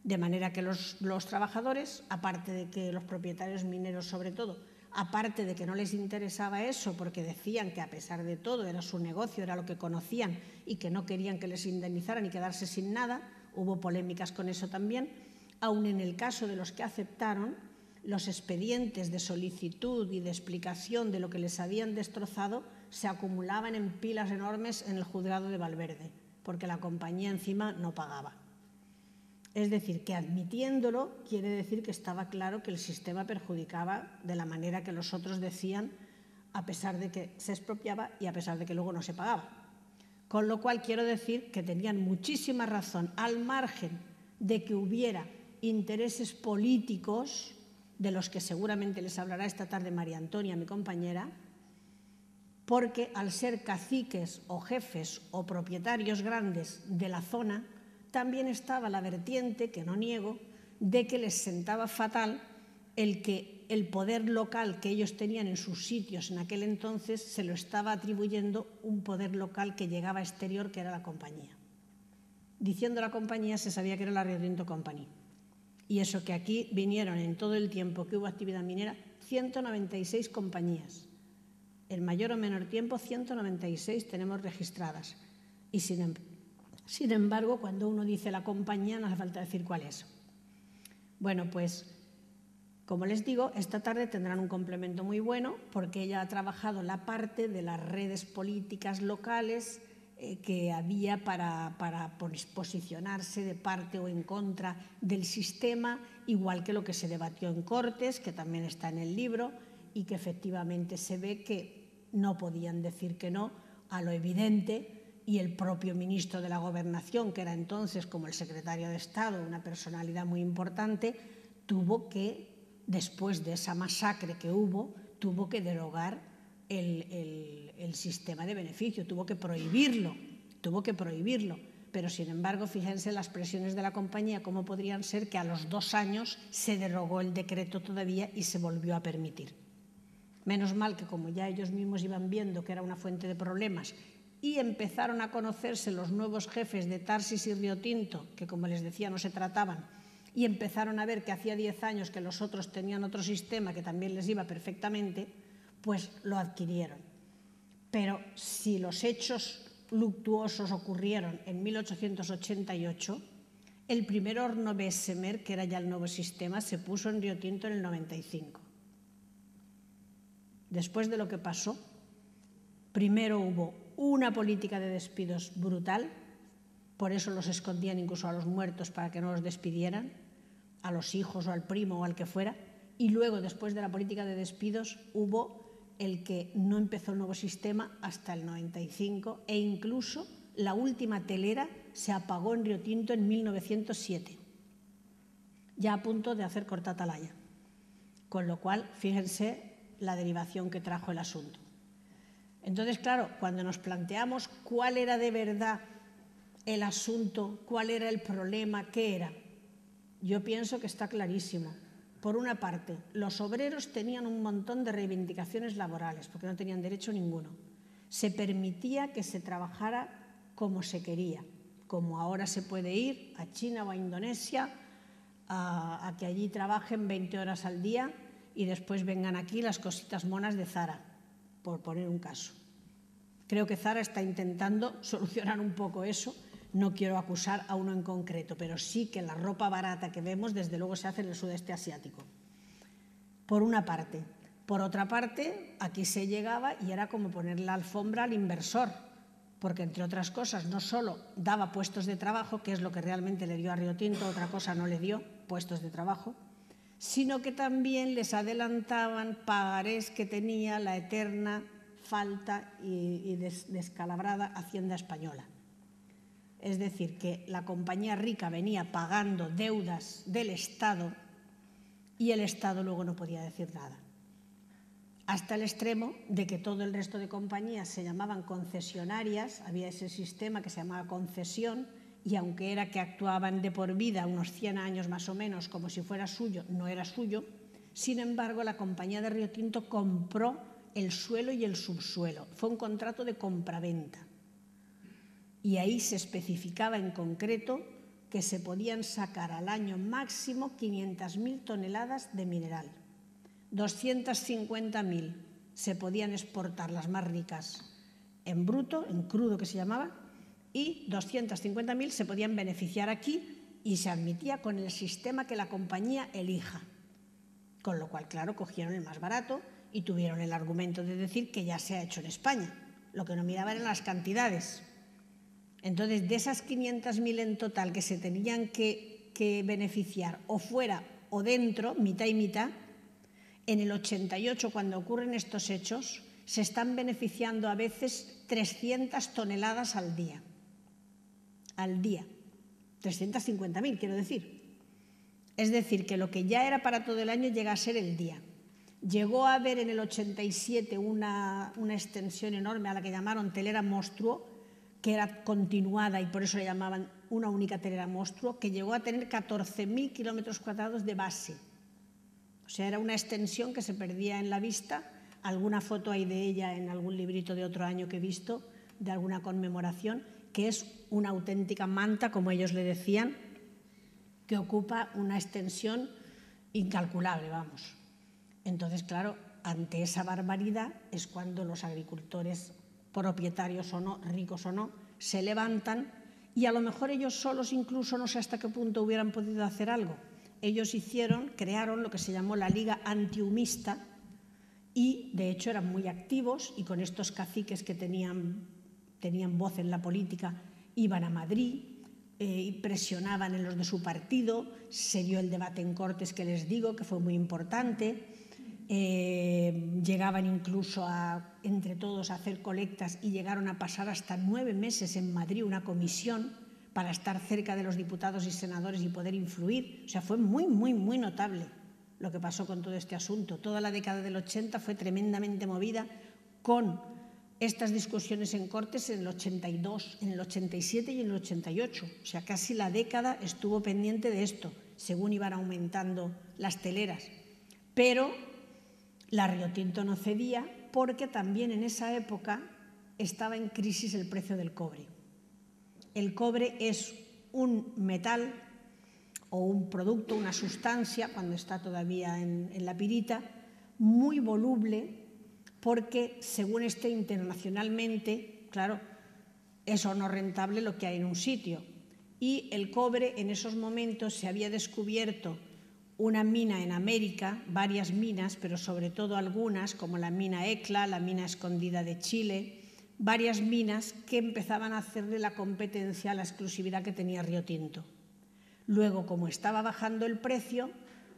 De manera que los trabajadores, aparte de que los propietarios mineros sobre todo aparte de que no les interesaba eso, porque decían que a pesar de todo era su negocio, era lo que conocían y que no querían que les indemnizaran y quedarse sin nada, hubo polémicas con eso también, aun en el caso de los que aceptaron, los expedientes de solicitud y de explicación de lo que les habían destrozado se acumulaban en pilas enormes en el juzgado de Valverde, porque la compañía encima no pagaba. Es decir, que admitiéndolo quiere decir que estaba claro que el sistema perjudicaba de la manera que los otros decían, a pesar de que se expropiaba y a pesar de que luego no se pagaba. Con lo cual quiero decir que tenían muchísima razón, al margen de que hubiera intereses políticos, de los que seguramente les hablará esta tarde María Antonia, mi compañera, porque al ser caciques o jefes o propietarios grandes de la zona, también estaba la vertiente, que no niego, de que les sentaba fatal el que el poder local que ellos tenían en sus sitios en aquel entonces se lo estaba atribuyendo un poder local que llegaba exterior, que era la compañía. Diciendo la compañía se sabía que era la Rio Tinto Company. Y eso que aquí vinieron en todo el tiempo que hubo actividad minera 196 compañías. En mayor o menor tiempo 196 tenemos registradas. Y sin embargo, cuando uno dice la compañía, no hace falta decir cuál es. Bueno, pues, como les digo, esta tarde tendrán un complemento muy bueno porque ella ha trabajado la parte de las redes políticas locales que había para posicionarse de parte o en contra del sistema, igual que lo que se debatió en Cortes, que también está en el libro, y que efectivamente se ve que no podían decir que no a lo evidente. Y el propio ministro de la Gobernación, que era entonces como el secretario de Estado, una personalidad muy importante, tuvo que, después de esa masacre que hubo, tuvo que derogar el sistema de beneficio, tuvo que prohibirlo. Pero, sin embargo, fíjense las presiones de la compañía, cómo podrían ser que a los 2 años se derogó el decreto todavía y se volvió a permitir. Menos mal que, como ya ellos mismos iban viendo que era una fuente de problemas, y empezaron a conocerse los nuevos jefes de Tarsis y Rio Tinto, que como les decía no se trataban, y empezaron a ver que hacía 10 años que los otros tenían otro sistema que también les iba perfectamente, pues lo adquirieron. Pero si los hechos luctuosos ocurrieron en 1888, el primer horno Bessemer, que era ya el nuevo sistema, se puso en Rio Tinto en el 95. Después de lo que pasó, primero hubo una política de despidos brutal, por eso los escondían incluso a los muertos para que no los despidieran, a los hijos o al primo o al que fuera, y luego, después de la política de despidos, hubo el que no empezó el nuevo sistema hasta el 95 e incluso la última telera se apagó en Rio Tinto en 1907, ya a punto de hacer corta atalaya. Con lo cual, fíjense la derivación que trajo el asunto. Entonces, claro, cuando nos planteamos cuál era de verdad el asunto, cuál era el problema, qué era, yo pienso que está clarísimo. Por una parte, los obreros tenían un montón de reivindicaciones laborales, porque no tenían derecho ninguno. Se permitía que se trabajara como se quería, como ahora se puede ir a China o a Indonesia a que allí trabajen 20 horas al día y después vengan aquí las cositas monas de Zara, por poner un caso. Creo que Zara está intentando solucionar un poco eso. No quiero acusar a uno en concreto, pero sí que la ropa barata que vemos, desde luego, se hace en el sudeste asiático. Por una parte. Por otra parte, aquí se llegaba y era como poner la alfombra al inversor, porque, entre otras cosas, no solo daba puestos de trabajo, que es lo que realmente le dio a Rio Tinto, otra cosa no le dio, puestos de trabajo, sino que también les adelantaban pagarés que tenía la eterna falta y descalabrada Hacienda Española. Es decir, que la compañía rica venía pagando deudas del Estado y el Estado luego no podía decir nada. Hasta el extremo de que todo el resto de compañías se llamaban concesionarias, había ese sistema que se llamaba concesión, y aunque era que actuaban de por vida unos 100 años más o menos como si fuera suyo, no era suyo. Sin embargo, la compañía de Rio Tinto compró el suelo y el subsuelo. Fue un contrato de compraventa. Y ahí se especificaba en concreto que se podían sacar al año máximo 500.000 toneladas de mineral. 250.000 se podían exportar, las más ricas, en bruto, en crudo que se llamaba, y 250.000 se podían beneficiar aquí y se admitía con el sistema que la compañía elija. Con lo cual, claro, cogieron el más barato y tuvieron el argumento de decir que ya se ha hecho en España. Lo que no miraban eran las cantidades. Entonces, de esas 500.000 en total que se tenían que beneficiar o fuera o dentro, mitad y mitad, en el 88, cuando ocurren estos hechos, se están beneficiando a veces 300 toneladas al día. Al día. 350.000, quiero decir. Es decir, que lo que ya era para todo el año llega a ser el día. Llegó a haber en el 87 una extensión enorme a la que llamaron telera monstruo, que era continuada y por eso le llamaban una única telera monstruo, que llegó a tener 14.000 kilómetros cuadrados de base. O sea, era una extensión que se perdía en la vista. Alguna foto hay de ella en algún librito de otro año que he visto, de alguna conmemoración, que es una auténtica manta, como ellos le decían, que ocupa una extensión incalculable, vamos. Entonces, claro, ante esa barbaridad es cuando los agricultores, propietarios o no, ricos o no, se levantan y a lo mejor ellos solos incluso no sé hasta qué punto hubieran podido hacer algo. Ellos crearon lo que se llamó la Liga Antihumista y, de hecho, eran muy activos y con estos caciques que tenían voz en la política iban a Madrid, y presionaban en los de su partido, se dio el debate en Cortes que les digo, que fue muy importante, llegaban incluso entre todos a hacer colectas y llegaron a pasar hasta 9 meses en Madrid una comisión para estar cerca de los diputados y senadores y poder influir. O sea, fue muy, muy, muy notable lo que pasó con todo este asunto. Toda la década del 80 fue tremendamente movida con estas discusiones en Cortes en el 82, en el 87 y en el 88. O sea, casi la década estuvo pendiente de esto, según iban aumentando las teleras. Pero la Río Tinto no cedía porque también en esa época estaba en crisis el precio del cobre. El cobre es un metal o un producto, una sustancia, cuando está todavía en la pirita, muy voluble porque, según esté internacionalmente, claro, es o no rentable lo que hay en un sitio. Y el cobre en esos momentos se había descubierto una mina en América, varias minas, pero sobre todo algunas, como la mina ECLA, la mina escondida de Chile, varias minas que empezaban a hacerle la competencia a la exclusividad que tenía Río Tinto. Luego, como estaba bajando el precio,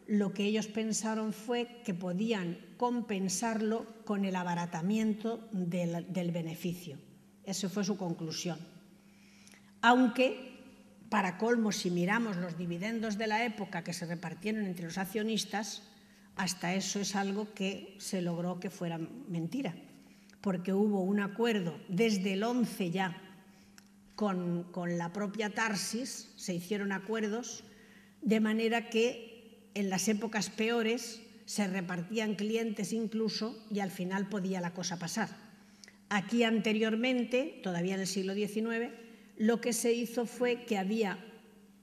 lo que ellos pensaron fue que podían compensarlo con el abaratamiento del beneficio. Esa fue su conclusión. Aunque, para colmo, si miramos los dividendos de la época que se repartieron entre los accionistas, hasta eso es algo que se logró que fuera mentira, porque hubo un acuerdo desde el 11 ya con la propia Tarsis, se hicieron acuerdos de manera que en las épocas peores se repartían clientes incluso y al final podía la cosa pasar. Aquí anteriormente, todavía en el siglo XIX, lo que se hizo fue que había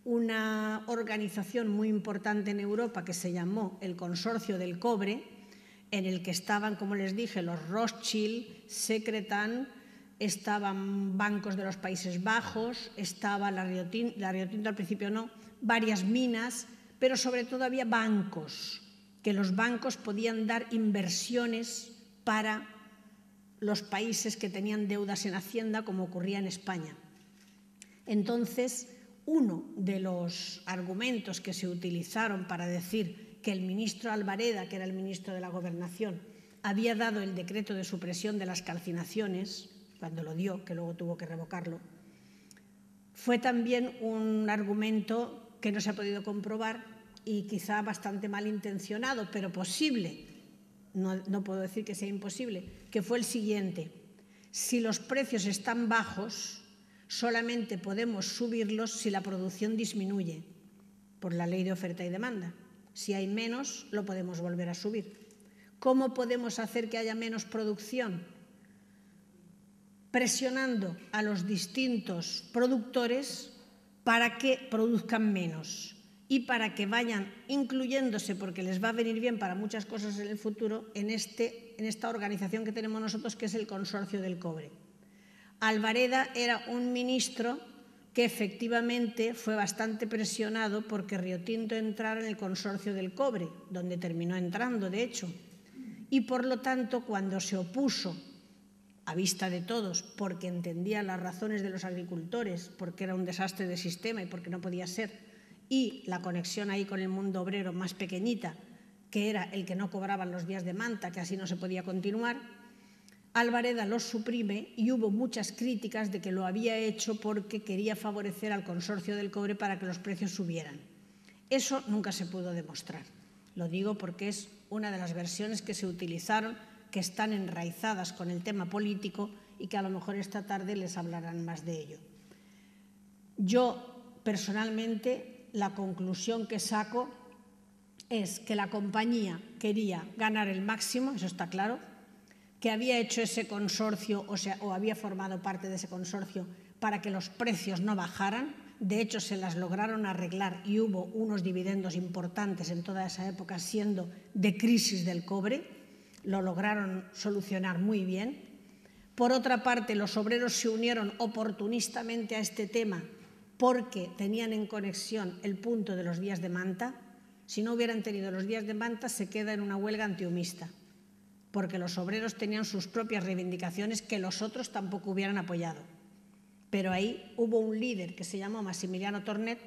una organización muy importante en Europa que se llamó el Consorcio del Cobre, en el que estaban, como les dije, los Rothschild, Secretan, estaban bancos de los Países Bajos, estaba la Río Tinto al principio no, varias minas, pero sobre todo había bancos, que los bancos podían dar inversiones para los países que tenían deudas en Hacienda, como ocurría en España. Entonces, uno de los argumentos que se utilizaron para decir que el ministro Albareda, que era el ministro de la Gobernación, había dado el decreto de supresión de las calcinaciones, cuando lo dio, que luego tuvo que revocarlo, fue también un argumento que no se ha podido comprobar y quizá bastante malintencionado, pero posible, no puedo decir que sea imposible, que fue el siguiente: si los precios están bajos, solamente podemos subirlos si la producción disminuye, por la ley de oferta y demanda. Si hay menos, lo podemos volver a subir. ¿Cómo podemos hacer que haya menos producción? Presionando a los distintos productores para que produzcan menos. y para que vayan incluyéndose, porque les va a venir bien para muchas cosas en el futuro, en esta organización que tenemos nosotros, que es el Consorcio del Cobre. Albareda era un ministro que efectivamente fue bastante presionado porque Río Tinto entrara en el Consorcio del Cobre, donde terminó entrando, de hecho. Y por lo tanto, cuando se opuso, a vista de todos, porque entendía las razones de los agricultores, porque era un desastre de sistema y porque no podía ser, y la conexión ahí con el mundo obrero más pequeñita, que era el que no cobraban los días de manta, que así no se podía continuar, Albareda los suprime y hubo muchas críticas de que lo había hecho porque quería favorecer al Consorcio del Cobre para que los precios subieran. Eso nunca se pudo demostrar. Lo digo porque es una de las versiones que se utilizaron, que están enraizadas con el tema político y que a lo mejor esta tarde les hablarán más de ello. Yo, personalmente, la conclusión que saco es que la compañía quería ganar el máximo, eso está claro, que había hecho ese consorcio, o había formado parte de ese consorcio para que los precios no bajaran. De hecho, se las lograron arreglar y hubo unos dividendos importantes en toda esa época, siendo de crisis del cobre. Lo lograron solucionar muy bien. Por otra parte, los obreros se unieron oportunistamente a este tema porque tenían en conexión el punto de los días de manta. Si no hubieran tenido los días de manta, se queda en una huelga antihumista, porque los obreros tenían sus propias reivindicaciones que los otros tampoco hubieran apoyado. Pero ahí hubo un líder que se llamó Maximiliano Tornet,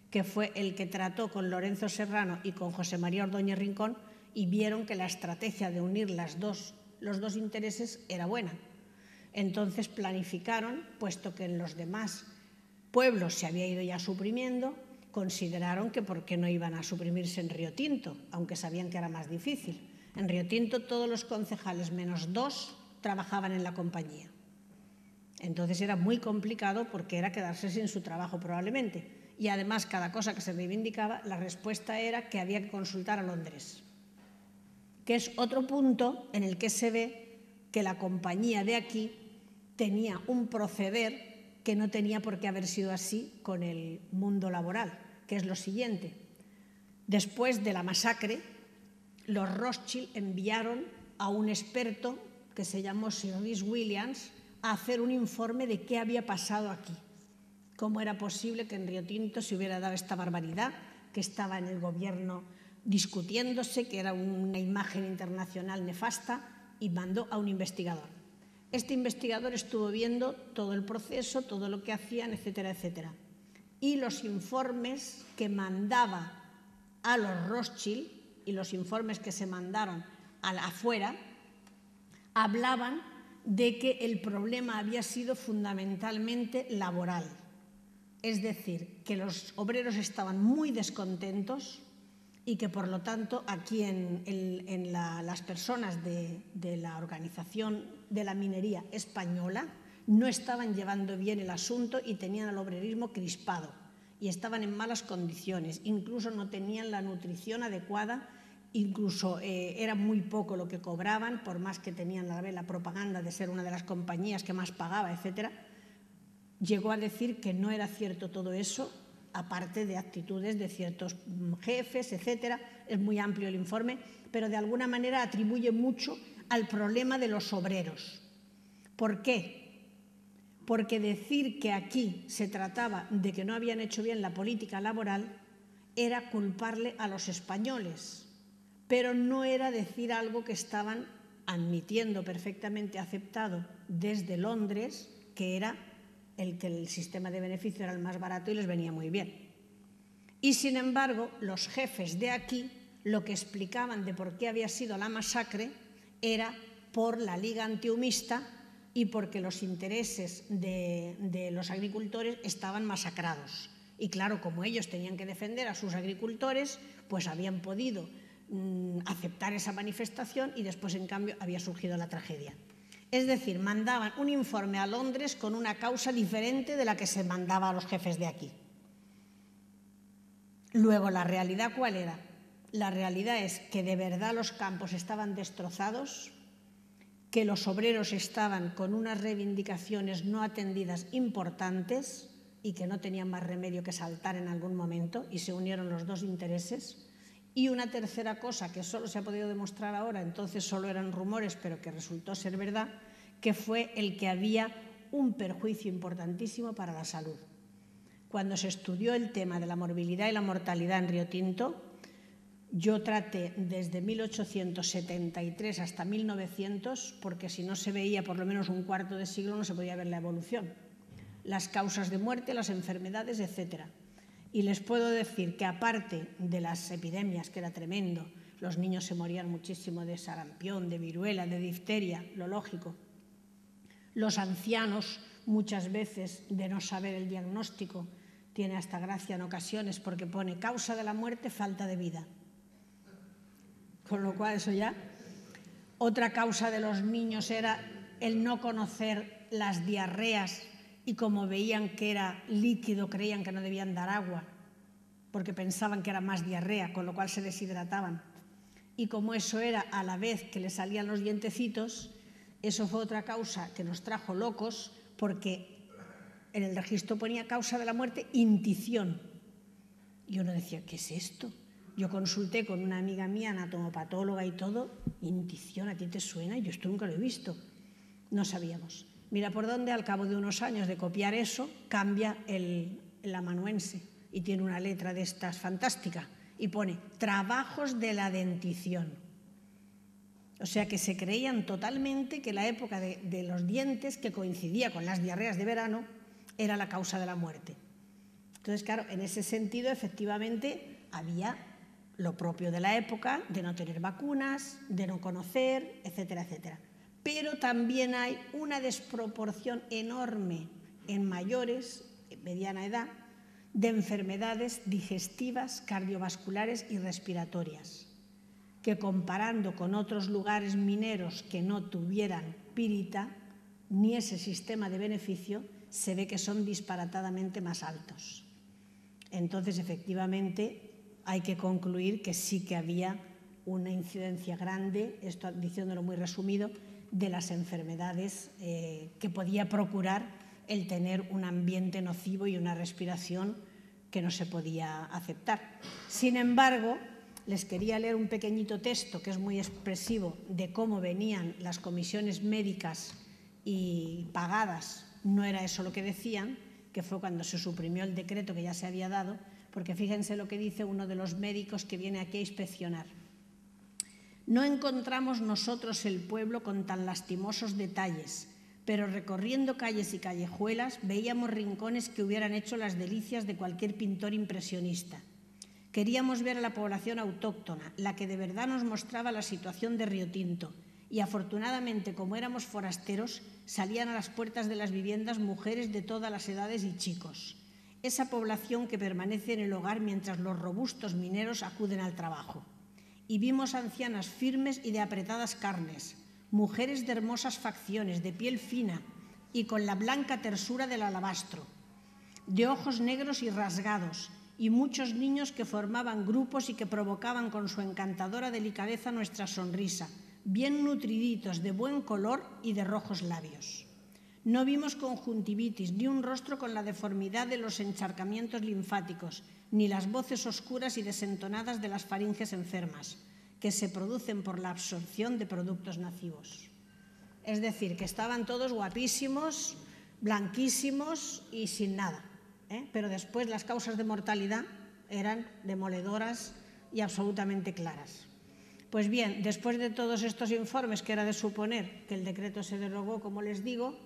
que fue el que trató con Lorenzo Serrano y con José María Ordóñez Rincón, y vieron que la estrategia de unir los dos intereses era buena. Entonces planificaron, puesto que en los demás pueblos se había ido ya suprimiendo, consideraron que por qué no iban a suprimirse en Río Tinto, aunque sabían que era más difícil. En Río Tinto todos los concejales, menos 2, trabajaban en la compañía. Entonces era muy complicado porque era quedarse sin su trabajo probablemente. Y además, cada cosa que se reivindicaba, la respuesta era que había que consultar a Londres, que es otro punto en el que se ve que la compañía de aquí tenía un proceder que no tenía por qué haber sido así con el mundo laboral, que es lo siguiente. Después de la masacre, los Rothschild enviaron a un experto que se llamó Sir Rhys Williams a hacer un informe de qué había pasado aquí. Cómo era posible que en Río Tinto se hubiera dado esta barbaridad, que estaba en el gobierno discutiéndose, que era una imagen internacional nefasta, y mandó a un investigador. Este investigador estuvo viendo todo el proceso, todo lo que hacían, etcétera, etcétera. Y los informes que mandaba a los Rothschild y los informes que se mandaron afuera hablaban de que el problema había sido fundamentalmente laboral. Es decir, que los obreros estaban muy descontentos y que, por lo tanto, aquí las personas de la organización de la minería española no estaban llevando bien el asunto y tenían al obrerismo crispado y estaban en malas condiciones. Incluso no tenían la nutrición adecuada, incluso era muy poco lo que cobraban, por más que tenían la propaganda de ser una de las compañías que más pagaba, etcétera. Llegó a decir que no era cierto todo eso, aparte de actitudes de ciertos jefes, etcétera. Es muy amplio el informe, pero de alguna manera atribuye mucho al problema de los obreros. ¿Por qué? Porque decir que aquí se trataba de que no habían hecho bien la política laboral era culparle a los españoles, pero no era decir algo que estaban admitiendo perfectamente aceptado desde Londres, que era que el sistema de beneficio era el más barato y les venía muy bien. Y, sin embargo, los jefes de aquí lo que explicaban de por qué había sido la masacre era por la Liga Antihumista y porque los intereses de los agricultores estaban masacrados. Y claro, como ellos tenían que defender a sus agricultores, pues habían podido aceptar esa manifestación y después, en cambio, había surgido la tragedia. Es decir, mandaban un informe a Londres con una causa diferente de la que se mandaba a los jefes de aquí. Luego, ¿la realidad cuál era? La realidad es que de verdad los campos estaban destrozados, que los obreros estaban con unas reivindicaciones no atendidas importantes, y que no tenían más remedio que saltar en algún momento, y se unieron los dos intereses. Y una tercera cosa que solo se ha podido demostrar ahora, entonces solo eran rumores, pero que resultó ser verdad, que fue el que había un perjuicio importantísimo para la salud. Cuando se estudió el tema de la morbilidad y la mortalidad en Río Tinto, yo traté desde 1873 hasta 1900, porque si no se veía por lo menos un cuarto de siglo no se podía ver la evolución, las causas de muerte, las enfermedades, etc. Y les puedo decir que aparte de las epidemias, que era tremendo, los niños se morían muchísimo de sarampión, de viruela, de difteria, lo lógico. Los ancianos, muchas veces, de no saber el diagnóstico, tiene hasta gracia en ocasiones porque pone causa de la muerte, falta de vida. Con lo cual eso ya. Otra causa de los niños era el no conocer las diarreas y como veían que era líquido creían que no debían dar agua porque pensaban que era más diarrea, con lo cual se deshidrataban. Y como eso era a la vez que les salían los dientecitos, eso fue otra causa que nos trajo locos porque en el registro ponía causa de la muerte, intición. Y uno decía, ¿qué es esto? Yo consulté con una amiga mía, anatomopatóloga y todo, intición, ¿a ti te suena? Yo esto nunca lo he visto. No sabíamos. Mira por dónde, al cabo de unos años de copiar eso, cambia el amanuense y tiene una letra de estas fantástica y pone trabajos de la dentición. O sea que se creían totalmente que la época de los dientes, que coincidía con las diarreas de verano, era la causa de la muerte. Entonces, claro, en ese sentido, efectivamente, había lo propio de la época, de no tener vacunas, de no conocer, etcétera, etcétera. Pero también hay una desproporción enorme en mayores, en mediana edad, de enfermedades digestivas, cardiovasculares y respiratorias, que comparando con otros lugares mineros que no tuvieran pirita, ni ese sistema de beneficio, se ve que son disparatadamente más altos. Entonces, efectivamente, hay que concluir que sí que había una incidencia grande, esto diciéndolo muy resumido, de las enfermedades que podía procurar el tener un ambiente nocivo y una respiración que no se podía aceptar. Sin embargo, les quería leer un pequeñito texto que es muy expresivo de cómo venían las comisiones médicas y pagadas. No era eso lo que decían, que fue cuando se suprimió el decreto que ya se había dado, porque fíjense lo que dice uno de los médicos que viene aquí a inspeccionar. No encontramos nosotros el pueblo con tan lastimosos detalles, pero recorriendo calles y callejuelas veíamos rincones que hubieran hecho las delicias de cualquier pintor impresionista. Queríamos ver a la población autóctona, la que de verdad nos mostraba la situación de Río Tinto, y afortunadamente, como éramos forasteros, salían a las puertas de las viviendas mujeres de todas las edades y chicos. Esa población que permanece en el hogar mientras los robustos mineros acuden al trabajo. Y vimos ancianas firmes y de apretadas carnes, mujeres de hermosas facciones, de piel fina y con la blanca tersura del alabastro, de ojos negros y rasgados, y muchos niños que formaban grupos y que provocaban con su encantadora delicadeza nuestra sonrisa, bien nutriditos, de buen color y de rojos labios. No vimos conjuntivitis, ni un rostro con la deformidad de los encharcamientos linfáticos, ni las voces oscuras y desentonadas de las faringes enfermas, que se producen por la absorción de productos nocivos. Es decir, que estaban todos guapísimos, blanquísimos y sin nada, pero después las causas de mortalidad eran demoledoras y absolutamente claras. Pues bien, después de todos estos informes, que era de suponer que el decreto se derogó, como les digo,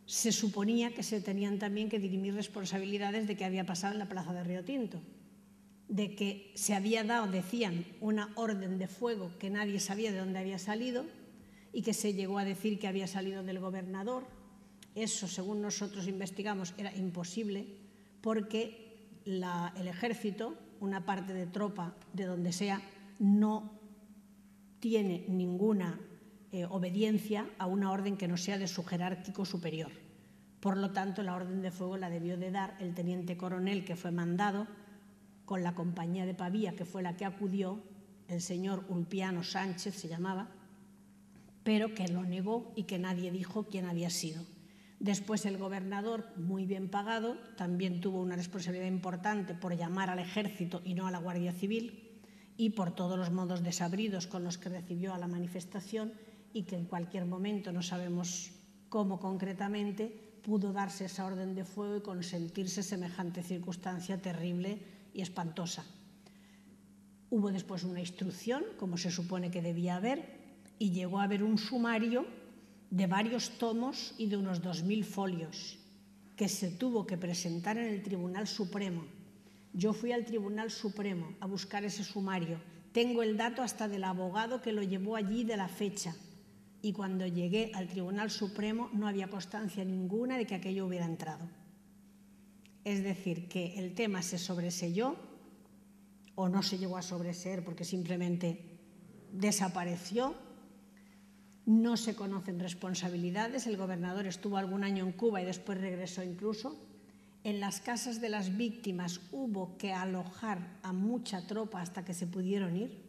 se suponía que se tenían también que dirimir responsabilidades de qué había pasado en la plaza de Río Tinto, de que se había dado, decían, una orden de fuego que nadie sabía de dónde había salido y que se llegó a decir que había salido del gobernador. Eso, según nosotros investigamos, era imposible porque el ejército, una parte de tropa de donde sea, no tiene ninguna obediencia a una orden que no sea de su jerárquico superior. Por lo tanto, la orden de fuego la debió de dar el teniente coronel que fue mandado con la compañía de Pavía, que fue la que acudió, el señor Ulpiano Sánchez se llamaba, pero que lo negó y que nadie dijo quién había sido. Después el gobernador, muy bien pagado, también tuvo una responsabilidad importante por llamar al ejército y no a la Guardia Civil, y por todos los modos desabridos con los que recibió a la manifestación, y que en cualquier momento, no sabemos cómo concretamente, pudo darse esa orden de fuego y consentirse semejante circunstancia terrible y espantosa. Hubo después una instrucción, como se supone que debía haber, y llegó a haber un sumario de varios tomos y de unos 2000 folios que se tuvo que presentar en el Tribunal Supremo. Yo fui al Tribunal Supremo a buscar ese sumario. Tengo el dato hasta del abogado que lo llevó allí, de la fecha. Y cuando llegué al Tribunal Supremo no había constancia ninguna de que aquello hubiera entrado. Es decir, que el tema se sobreseyó o no se llegó a sobreseer porque simplemente desapareció. No se conocen responsabilidades. El gobernador estuvo algún año en Cuba y después regresó incluso. En las casas de las víctimas hubo que alojar a mucha tropa hasta que se pudieron ir,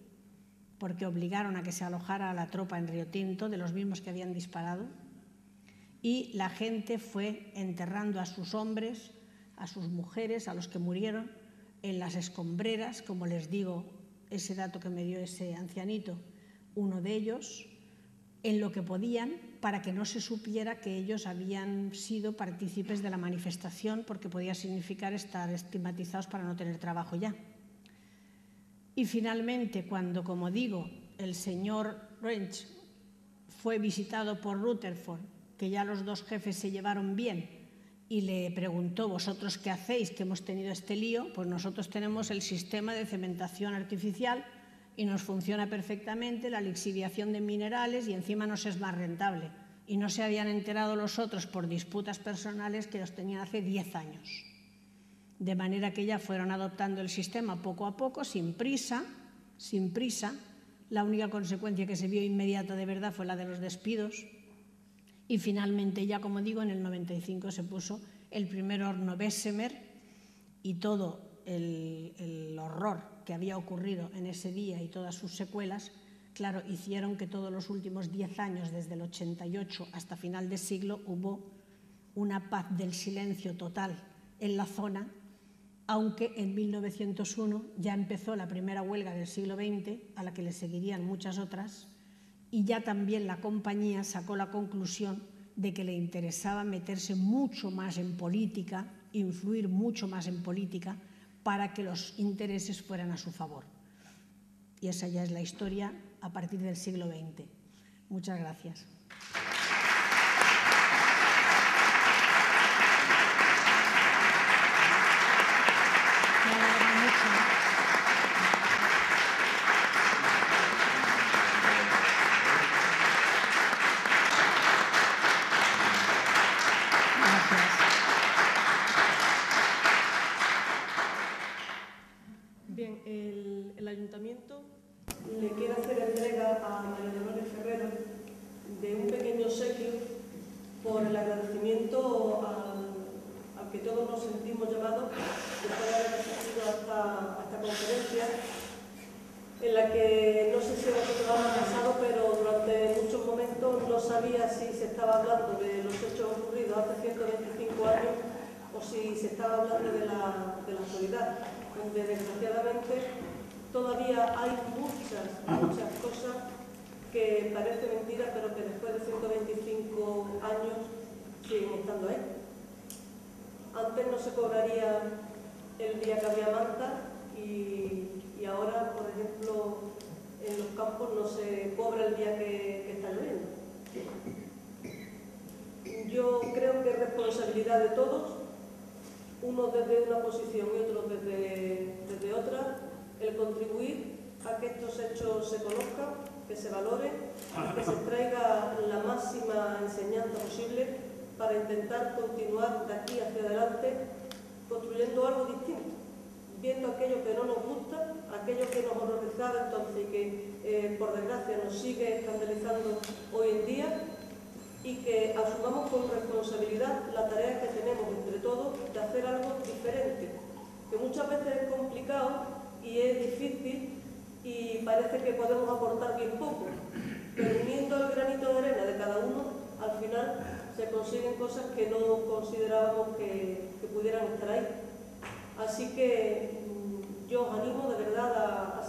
porque obligaron a que se alojara a la tropa en Río Tinto, de los mismos que habían disparado. Y la gente fue enterrando a sus hombres, a sus mujeres, a los que murieron, en las escombreras, como les digo, ese dato que me dio ese ancianito, uno de ellos, en lo que podían, para que no se supiera que ellos habían sido partícipes de la manifestación, porque podía significar estar estigmatizados para no tener trabajo ya. Y finalmente, cuando, como digo, el señor Wrench fue visitado por Rutherford, que ya los dos jefes se llevaron bien, y le preguntó: ¿vosotros qué hacéis, que hemos tenido este lío? Pues nosotros tenemos el sistema de cementación artificial y nos funciona perfectamente, la lixiviación de minerales, y encima nos es más rentable. Y no se habían enterado los otros por disputas personales que los tenían hace 10 años. De manera que ya fueron adoptando el sistema poco a poco, sin prisa. La única consecuencia que se vio inmediata de verdad fue la de los despidos. Y finalmente, ya como digo, en el 95 se puso el primer horno Bessemer, y todo el horror que había ocurrido en ese día y todas sus secuelas, claro, hicieron que todos los últimos 10 años, desde el 88 hasta final de siglo, hubo una paz del silencio total en la zona, aunque en 1901 ya empezó la primera huelga del siglo XX, a la que le seguirían muchas otras, y ya también la compañía sacó la conclusión de que le interesaba meterse mucho más en política, influir mucho más en política, para que los intereses fueran a su favor. Y esa ya es la historia a partir del siglo XX. Muchas gracias. Bien, el Ayuntamiento le quiere hacer entrega a María Dolores Ferrero de un pequeño obsequio por el agradecimiento al que todos nos sentimos llamados después de haber asistido a esta conferencia, en la que no sé si a vosotros lo han pasado, pero durante muchos momentos no sabía si se estaba hablando de los hechos ocurridos hace 125 años o si se estaba hablando de la actualidad, donde desgraciadamente todavía hay muchas cosas que parecen mentiras, pero que después de 125 años siguen estando ahí. Antes no se cobraría el día que había manta y ahora, por ejemplo, en los campos no se cobra el día que está lloviendo. Yo creo que es responsabilidad de todos, unos desde una posición y otros desde otra, el contribuir a que estos hechos se conozcan, que se valoren, que se extraiga la máxima enseñanza posible para intentar continuar de aquí hacia adelante construyendo algo distinto, viendo aquello que no nos gusta, aquello que nos horrorizaba entonces y que por desgracia nos sigue escandalizando hoy en día, y que asumamos con responsabilidad la tarea que tenemos entre todos de hacer algo diferente, que muchas veces es complicado y es difícil y parece que podemos aportar bien poco, pero uniendo el granito de arena de cada uno, al final se consigue consiguen cosas que no considerábamos que pudieran estar ahí. Así que yo os animo de verdad a seguir